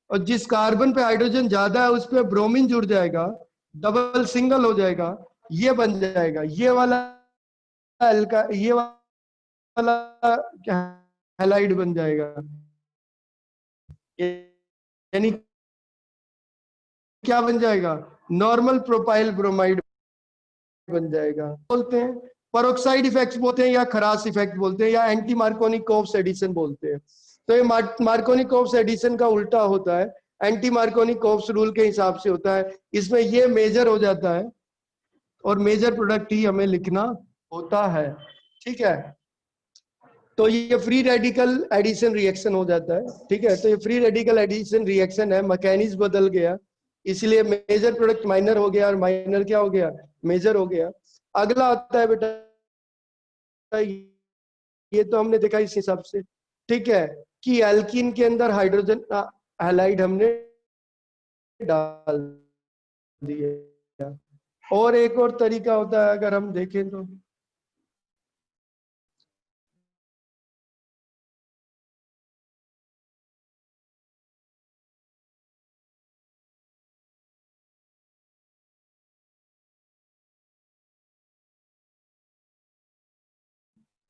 और जिस कार्बन पे हाइड्रोजन ज्यादा है उस पे ब्रोमीन जुड़ जाएगा, डबल सिंगल हो जाएगा, ये बन जाएगा, ये वाला ये वाला हैलाइड बन जाएगा। यानी क्या बन जाएगा, नॉर्मल प्रोपाइल ब्रोमाइड बन जाएगा। बोलते हैं पेरोक्साइड इफेक्ट्स बोलते हैं, या खरास इफेक्ट बोलते हैं, या एंटी मार्कोनी कोव्स एडिशन बोलते हैं। तो ये मार्कोनी कोव्स एडिशन का उल्टा होता है, एंटी मार्कोनी कोव्स रूल के हिसाब से होता है। इसमें ये मेजर हो जाता है और मेजर प्रोडक्ट ही हमें लिखना होता है। ठीक है, तो ये फ्री रेडिकल एडिशन रिएक्शन हो जाता है। ठीक है, तो ये फ्री रेडिकल एडिशन रिएक्शन है, मैकेनिज्म बदल गया, इसलिए मेजर प्रोडक्ट माइनर हो गया और माइनर क्या हो गया, मेजर हो गया। अगला आता है बेटा, ये तो हमने देखा इस हिसाब से। ठीक है, कि एल्कीन के अंदर हाइड्रोजन हैलाइड हमने डाल दिया। और एक और तरीका होता है अगर हम देखें तो,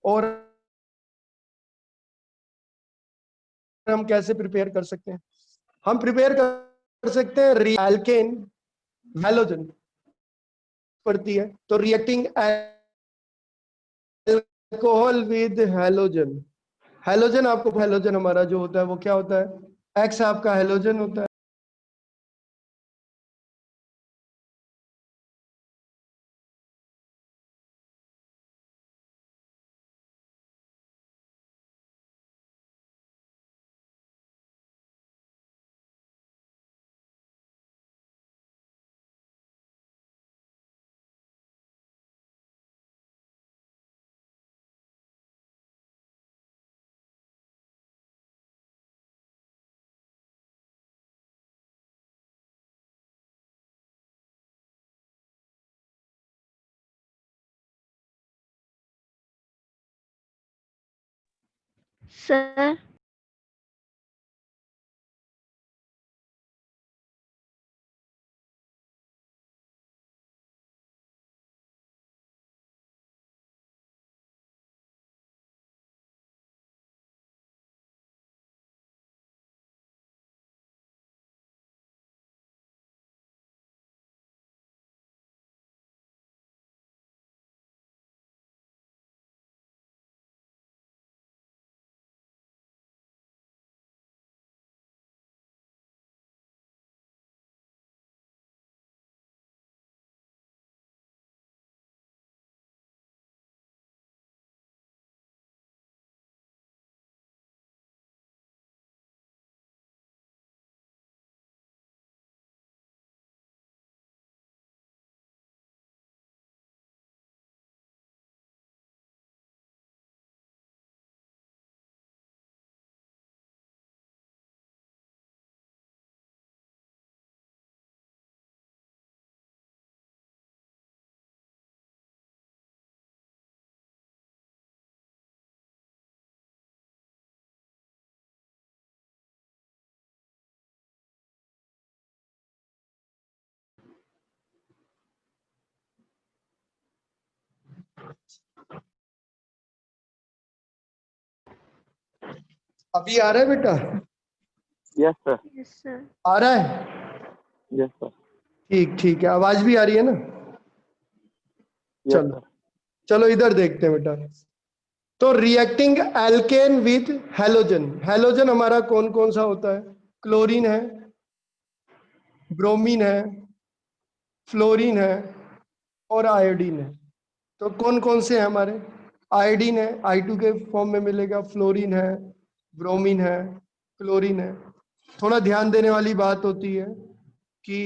और हम कैसे प्रिपेयर कर सकते हैं? हम प्रिपेयर कर सकते हैं एल्केन हैलोजन पड़ती है, तो reacting alcohol with halogen. Halogen आपको, हैलोजन हमारा जो होता है वो क्या होता है? एक्स आपका हैलोजन होता है। सर अभी आ रहा है बेटा? यस सर, यस सर आ रहा है? यस सर, ठीक ठीक है, आवाज भी आ रही है ना? यस चलो सर। चलो इधर देखते हैं बेटा। तो reacting alkene with halogen, halogen हमारा कौन कौन सा होता है? क्लोरीन है, ब्रोमीन है, फ्लोरीन है और आयोडीन है। तो कौन कौन से हैं हमारे? आयोडीन है, I2 के फॉर्म में मिलेगा, फ्लोरीन है, ब्रोमीन है, क्लोरीन है। थोड़ा ध्यान देने वाली बात होती है कि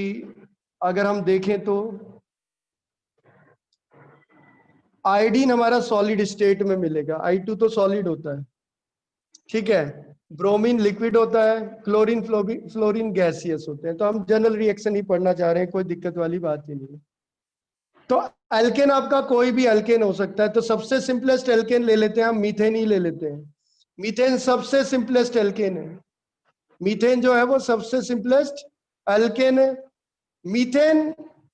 अगर हम देखें तो आयोडीन हमारा सॉलिड स्टेट में मिलेगा, I2 तो सॉलिड होता है, ठीक है। ब्रोमीन लिक्विड होता है, क्लोरीन फ्लोरीन गैसियस होते हैं। तो हम जनरल रिएक्शन ही पढ़ना चाह रहे हैं, कोई दिक्कत वाली बात ही नहीं है। तो एल्केन आपका कोई भी एल्केन हो सकता है। तो सबसे सिंपलेस्ट एल्केन ले लेते हैं हम, मीथेन ही ले लेते हैं। मीथेन सबसे सिंपलेस्ट एल्केन है। मीथेन जो है वो सबसे सिंपलेस्ट एल्केन है। मीथेन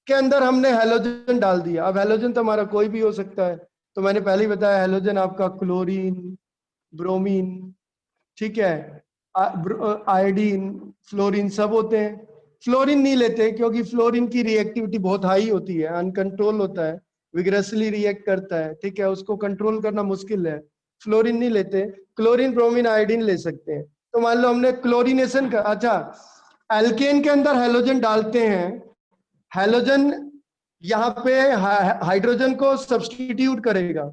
के अंदर हमने हैलोजन डाल दिया। अब हैलोजन तो हमारा कोई भी हो सकता है, तो मैंने पहले ही बताया हैलोजन आपका क्लोरीन, ब्रोमीन, ठीक है, आयोडीन, फ्लोरीन सब होते हैं। फ्लोरीन नहीं लेते क्योंकि फ्लोरीन की रिएक्टिविटी बहुत हाई होती है, अनकंट्रोल होता है, विग्रेसली रिएक्ट करता है, ठीक है, उसको कंट्रोल करना मुश्किल है। फ्लोरीन नहीं लेते। क्लोरीन, ब्रोमीन, आयोडीन ले सकते हैं। तो मान लो हमने क्लोरीनेशन का, अच्छा, एल्केन के अंदर हैलोजन डालते हैं। हैलोजन यहाँ पे हाइड्रोजन को सब्स्टिट्यूट करेगा।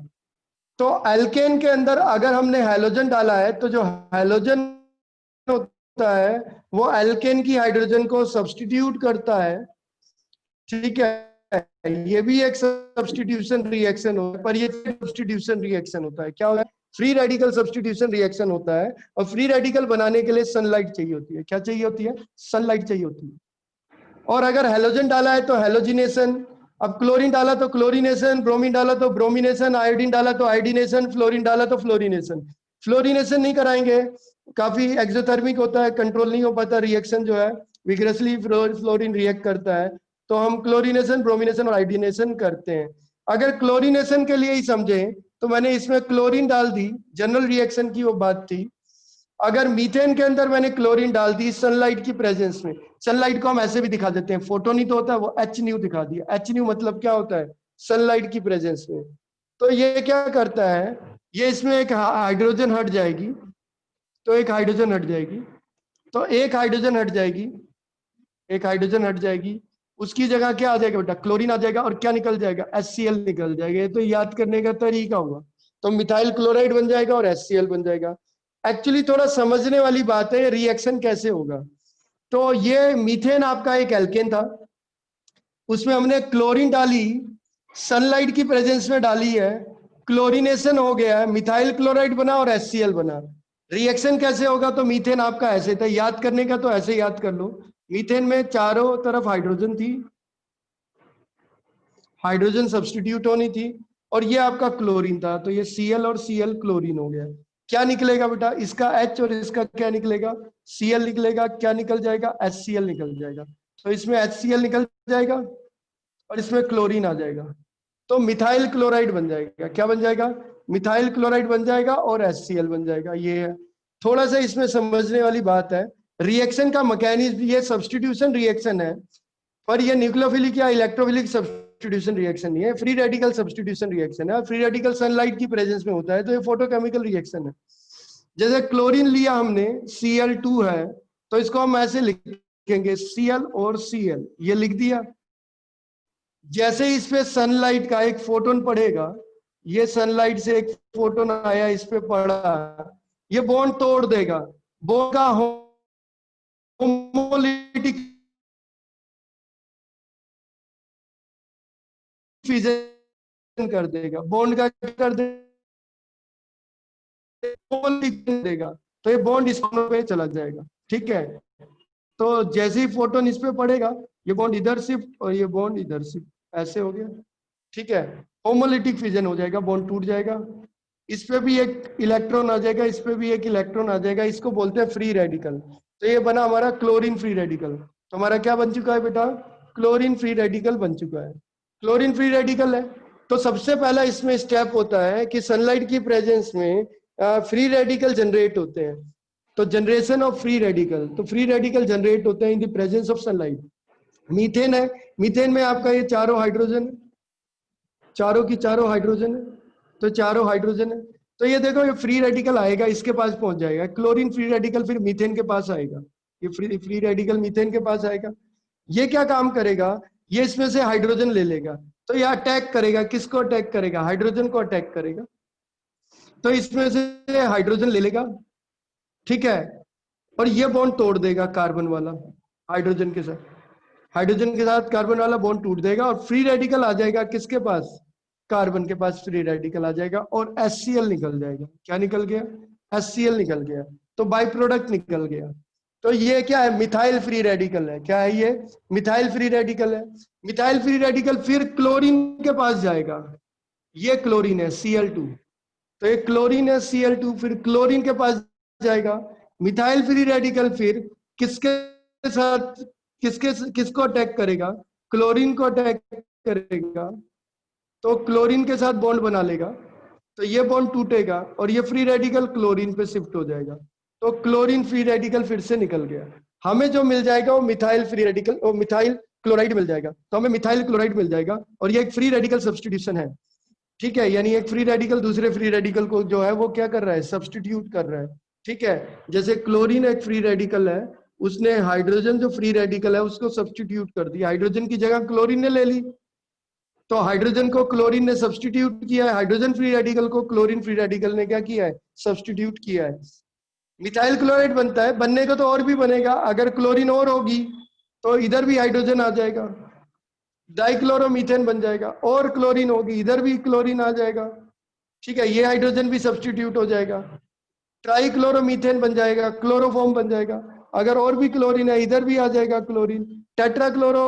तो एल्केन के अंदर अगर हमने हैलोजन डाला है तो जो हैलोजन होता है वो एल्केन की हाइड्रोजन को सब्स्टिट्यूट करता है, ठीक है। ये भी एक सब्स्टिट्यूशन रिएक्शन होता है, पर ये सब्स्टिट्यूशन रिएक्शन होता है, क्या होता है? फ्री रेडिकल सब्स्टिट्यूशन रिएक्शन होता है। और फ्री रेडिकल बनाने के लिए सनलाइट चाहिए होती है। क्या चाहिए होती है? सनलाइट चाहिए होती है। और अगर हैलोजन डाला है तो हैलोजिनेशन, अब क्लोरीन डाला तो क्लोरीनेशन, ब्रोमीन डाला तो ब्रोमिनेशन, आयोडीन डाला तो आयोडीनेशन, फ्लोरीन डाला तो फ्लोरीनेशन। फ्लोरीनेशन नहीं कराएंगे, काफी एक्सोथर्मिक होता है, कंट्रोल नहीं हो पाता रिएक्शन जो है, विग्रेसली फ्लोरीन रिएक्ट करता है। तो हम क्लोरीनेशन, ब्रोमिनेशन और आयोडीनेशन करते हैं। अगर क्लोरीनेशन के लिए ही समझें तो मैंने इसमें क्लोरीन डाल दी, जनरल रिएक्शन की वो बात थी। अगर मीथेन के अंदर मैंने क्लोरीन डाल दी सनलाइट की प्रेजेंस में, सनलाइट को हम ऐसे भी दिखा देते हैं, फोटोन ही तो होता है, वो एच न्यू दिखा दिया। एच न्यू मतलब क्या होता है? सनलाइट की प्रेजेंस में। तो ये क्या करता है, ये इसमें एक हाइड्रोजन हट जाएगी, तो एक हाइड्रोजन हट जाएगी, तो एक हाइड्रोजन हट जाएगी, एक हाइड्रोजन हट जाएगी, उसकी जगह क्या आ जाएगा बेटा? क्लोरीन आ जाएगा, और क्या निकल जाएगा? HCl निकल जाएगा। ये तो याद करने का तरीका हुआ। तो मिथाइल क्लोराइड बन जाएगा और HCl बन जाएगा। एक्चुअली थोड़ा समझने वाली बात है, रिएक्शन कैसे होगा। तो ये मीथेन आपका एक एल्केन था, उसमें हमने क्लोरीन डाली, सनलाइट की प्रेजेंस में डाली है, क्लोरीनेशन हो गया है, मिथाइल क्लोराइड बना और HCl बना। रिएक्शन कैसे होगा? तो मीथेन आपका ऐसे था, याद करने का तो ऐसे याद कर लो। मीथेन में चारों तरफ हाइड्रोजन थी, हाइड्रोजन सब्स्टिट्यूट होनी थी, और ये आपका क्लोरीन था, तो ये Cl और Cl क्लोरीन हो गया। क्या निकलेगा बेटा? इसका H और इसका क्या निकलेगा? Cl निकलेगा। क्या निकल जाएगा? HCl निकल जाएगा। तो इसमें HCl निकल जाएगा और इसमें क्लोरीन आ जाएगा, तो मिथाइल क्लोराइड बन जाएगा। क्या बन जाएगा? मिथाइल क्लोराइड बन जाएगा और HCl बन जाएगा। ये है थोड़ा सा इसमें समझने वाली बात है। रिएक्शन का मैकेनिज्म, ये सब्स्टिट्यूशन रिएक्शन है, पर ये न्यूक्लियोफिलिक या इलेक्ट्रोफिलिक सब्स्टिट्यूशन रिएक्शन नहीं है, फ्री रेडिकल सब्स्टिट्यूशन रिएक्शन है। फ्री रेडिकल सनलाइट की प्रेजेंस में होता है, तो ये फोटोकेमिकल रिएक्शन है। जैसे क्लोरीन लिया हमने, Cl2 है, तो इसको हम ऐसे लिखेंगे Cl और Cl, ये लिख दिया। जैसे इस पे सनलाइट का एक फोटोन पड़ेगा, ये सनलाइट से एक फोटोन आया, इस पे पड़ा, ये बॉन्ड तोड़ देगा, बॉन्ड का होमोलिटिक फिजन कर देगा, बॉन्ड का कर देगा, तो ये बॉन्ड इस पे चला जाएगा। ठीक है, तो जैसे ही फोटोन इस पे पड़ेगा, ये बॉन्ड इधर शिफ्ट और ये बॉन्ड इधर शिफ्ट, ऐसे हो गया। ठीक है, होमोलिटिक फिजन हो जाएगा, बॉन्ड टूट जाएगा। इस पे भी एक इलेक्ट्रॉन आ जाएगा, इस पे भी एक इलेक्ट्रॉन आ जाएगा, इसको बोलते हैं फ्री रेडिकल। तो ये बना हमारा क्लोरीन फ्री रेडिकल। तो हमारा क्या बन चुका है बेटा? क्लोरीन फ्री रेडिकल बन चुका है। क्लोरीन फ्री रेडिकल है, तो सबसे पहला इसमें स्टेप होता है कि सनलाइट की प्रेजेंस में फ्री रेडिकल जनरेट होते हैं। तो जनरेशन ऑफ फ्री रेडिकल, तो फ्री रेडिकल जनरेट होते हैं in the presence of sunlight. Methane है, मीथेन में आपका ये चारों हाइड्रोजन, चारों की चारों हाइड्रोजन है, तो चारों हाइड्रोजन है, तो ये देखो ये फ्री रेडिकल आएगा, इसके पास पहुंच जाएगा। क्लोरीन फ्री रेडिकल फिर मीथेन के पास आएगा, ये फ्री रेडिकल मीथेन के पास आएगा। ये क्या काम करेगा? ये इसमें से हाइड्रोजन ले लेगा, तो ये अटैक करेगा, किसको अटैक करेगा? हाइड्रोजन को अटैक करेगा। तो इसमें से हाइड्रोजन ले लेगा, ठीक है, और ये बॉन्ड तोड़ देगा कार्बन वाला हाइड्रोजन के साथ, हाइड्रोजन के साथ कार्बन वाला बॉन्ड टूट देगा, और फ्री रेडिकल आ जाएगा किसके पास? कार्बन के पास फ्री रेडिकल आ जाएगा, और HCl निकल जाएगा। क्या निकल गया? HCl निकल गया, तो बाई प्रोडक्ट निकल गया। तो ये क्या है? मिथाइल फ्री रेडिकल है। क्या है ये? मिथाइल फ्री रेडिकल है। मिथाइल फ्री रेडिकल फिर क्लोरीन के पास जाएगा, ये क्लोरीन है Cl2, तो ये क्लोरीन है Cl2, फिर क्लोरीन के पास जाएगा। मिथाइल फ्री रेडिकल फिर किसके साथ, किसको अटैक करेगा? क्लोरीन को अटैक करेगा, तो क्लोरीन के साथ बॉन्ड बना लेगा, तो ये बॉन्ड टूटेगा और ये फ्री रेडिकल क्लोरीन पे शिफ्ट हो जाएगा, तो क्लोरीन फ्री रेडिकल फिर से निकल गया। हमें जो मिल जाएगा वो मिथाइल फ्री रेडिकल, वो मिथाइल क्लोराइड मिल जाएगा, तो हमें मिथाइल क्लोराइड मिल जाएगा, और ये एक फ्री रेडिकल सब्स्टिट्यूशन है। ठीक है, यानी एक फ्री रेडिकल दूसरे फ्री रेडिकल को जो है वो क्या कर रहा है? सब्स्टिट्यूट कर रहा है। ठीक है, जैसे क्लोरीन एक फ्री रेडिकल है, उसने हाइड्रोजन जो फ्री रेडिकल है उसको सब्स्टिट्यूट कर दिया, हाइड्रोजन की जगह क्लोरीन ने ले ली, तो हाइड्रोजन को क्लोरीन ने सब्स्टिट्यूट किया है, हाइड्रोजन फ्री रेडिकल को क्लोरीन फ्री रेडिकल ने क्या किया है? सब्स्टिट्यूट किया है। मिथाइल क्लोराइड बनता है, बनने को तो और भी बनेगा, अगर क्लोरीन और होगी तो इधर भी हाइड्रोजन आ जाएगा, डाइक्लोरोमीथेन बन जाएगा, और क्लोरीन होगी इधर भी क्लोरीन आ जाएगा। ठीक है, ये हाइड्रोजन भी सब्स्टिट्यूट हो जाएगा, ट्राइक्लोरोमीथेन बन जाएगा, क्लोरोफॉर्म बन जाएगा, अगर और भी क्लोरीन है इधर भी आ जाएगा क्लोरीन, टेट्राक्लोरो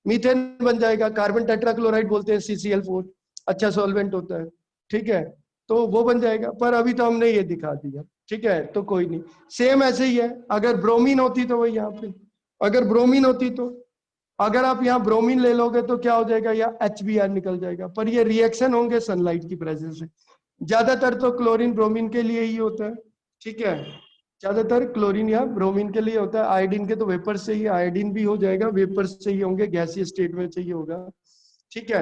मीथेन बन जाएगा, कार्बन टेट्राक्लोराइड बोलते हैं CCl4, अच्छा सॉल्वेंट होता है। ठीक है, तो वो बन जाएगा, पर अभी तो हमने ये दिखा दिया। ठीक है, तो कोई नहीं, सेम ऐसे ही है। अगर ब्रोमीन होती तो वही यहाँ पे, अगर ब्रोमीन होती तो, अगर आप यहाँ ब्रोमीन ले लोगे तो क्या हो जाएगा? या HBr निकल जाएगा, पर ये रिएक्शन होंगे सनलाइट की प्रेजेंस से। ज्यादातर तो क्लोरीन ब्रोमीन के लिए ही होता है। ठीक है, ज्यादातर क्लोरीन या ब्रोमीन के लिए होता है। आयोडीन के तो वेपर चाहिए, आयोडीन भी हो जाएगा, वेपर चाहिए होंगे, गैसीय स्टेट में चाहिए होगा। ठीक है,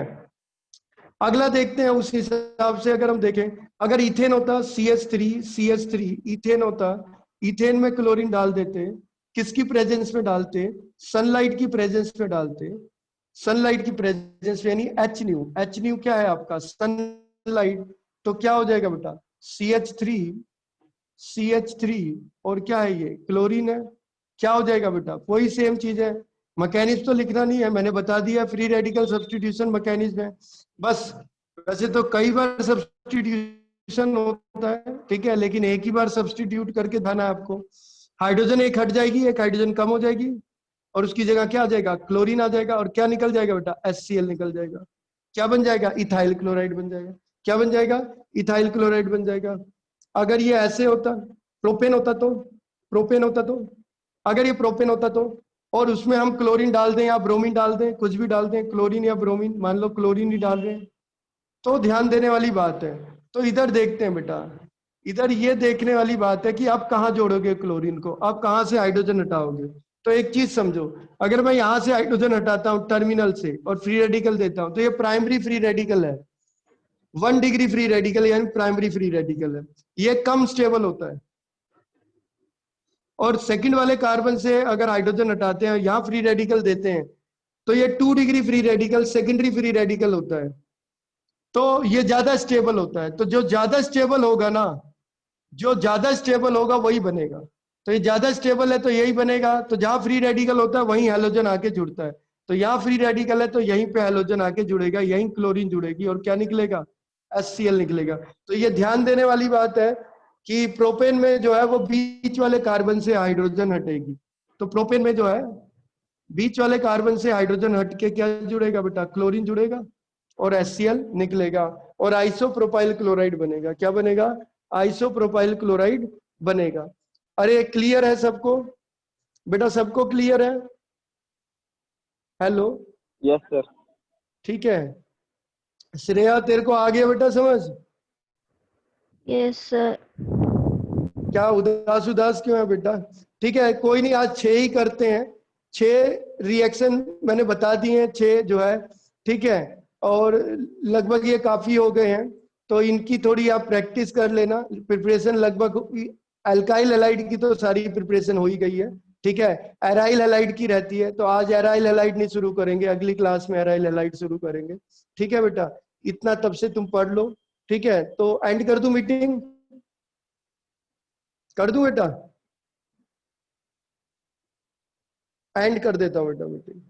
अगला देखते हैं। उस हिसाब से अगर हम देखें, अगर इथेन होता CH3 इथेन होता, इथेन में क्लोरीन डाल देते, किसकी प्रेजेंस में डालते? सनलाइट की प्रेजेंस में डालते। सनलाइट की प्रेजेंस यानी एच न्यू क्या है आपका? सनलाइट। तो क्या हो जाएगा बेटा? CH3 और क्या है ये? क्लोरीन है। क्या हो जाएगा बेटा? वही सेम चीज है। मैकेनिज्म तो लिखना नहीं है, मैंने बता दिया, फ्री रेडिकल सब्स्टिट्यूशन मैकेनिज्म है बस। वैसे तो कई बार सब्स्टिट्यूशन होता है, ठीक है, लेकिन एक ही बार सब्स्टिट्यूट करके देना है आपको। हाइड्रोजन एक हट जाएगी, एक हाइड्रोजन कम हो जाएगी, और उसकी जगह क्या आ जाएगा? क्लोरीन आ जाएगा। और क्या निकल जाएगा बेटा? HCl निकल जाएगा। क्या बन जाएगा? इथाइल क्लोराइड बन जाएगा। क्या बन जाएगा? इथाइल क्लोराइड बन जाएगा। अगर ये ऐसे होता, प्रोपेन होता तो, प्रोपेन होता तो, अगर ये प्रोपेन होता तो, और उसमें हम क्लोरीन डाल दें या ब्रोमीन डाल दें, कुछ भी डाल दें, क्लोरीन या ब्रोमीन, मान लो क्लोरीन ही डाल रहे हैं, तो ध्यान देने वाली बात है। तो इधर देखते हैं बेटा, इधर ये देखने वाली बात है कि आप कहाँ जोड़ोगे क्लोरीन को, आप कहाँ से हाइड्रोजन हटाओगे। तो एक चीज समझो, अगर मैं यहां से हाइड्रोजन हटाता हूं टर्मिनल से और फ्री रेडिकल देता हूं, तो ये प्राइमरी फ्री रेडिकल है, 1 डिग्री फ्री रेडिकल यानी प्राइमरी फ्री रेडिकल है, ये कम स्टेबल होता है। और सेकंड वाले कार्बन से अगर हाइड्रोजन हटाते हैं, यहां फ्री रेडिकल देते हैं, तो ये 2 degree free radical secondary free radical होता है, तो ये ज्यादा स्टेबल होता है। तो जो ज्यादा स्टेबल होगा ना, जो ज्यादा स्टेबल होगा वही बनेगा। तो ये ज्यादा स्टेबल है तो यही बनेगा। तो जहां फ्री रेडिकल होता है वहीं हैलोजन आके जुड़ता है। तो यहाँ फ्री रेडिकल है तो यहीं पे हैलोजन आके जुड़ेगा, यहीं क्लोरीन जुड़ेगी, और क्या निकलेगा? HCl निकलेगा। तो ये ध्यान देने वाली बात है कि प्रोपेन में जो है वो बीच वाले कार्बन से हाइड्रोजन हटेगी। तो प्रोपेन में जो है बीच वाले कार्बन से हाइड्रोजन हट के क्या जुड़ेगा बेटा? क्लोरीन जुड़ेगा और HCl निकलेगा, और आइसोप्रोपाइल क्लोराइड बनेगा। क्या बनेगा? आइसोप्रोपाइल क्लोराइड बनेगा। अरे क्लियर है सबको बेटा? सबको क्लियर है? Hello, Yes, sir. ठीक है। श्रेया तेरे को आ गया बेटा समझ? Yes, sir. क्या उदास उदास क्यों है बेटा? ठीक है, कोई नहीं, आज 6 ही करते हैं। 6 रिएक्शन मैंने बता दिए हैं, 6 जो है, ठीक है, और लगभग ये काफी हो गए हैं, तो इनकी थोड़ी आप प्रैक्टिस कर लेना। प्रिपरेशन लगभग अल्काइल हैलाइड की तो सारी प्रिपरेशन हो ही गई है, ठीक है। एराइल हैलाइड की रहती है, तो आज एराइल हैलाइड नहीं शुरू करेंगे, अगली क्लास में एराइल हैलाइड शुरू करेंगे, ठीक है बेटा। इतना तब से तुम पढ़ लो, ठीक है। तो एंड कर दूं मीटिंग? कर दूं बेटा? एंड कर देता हूं बेटा मीटिंग।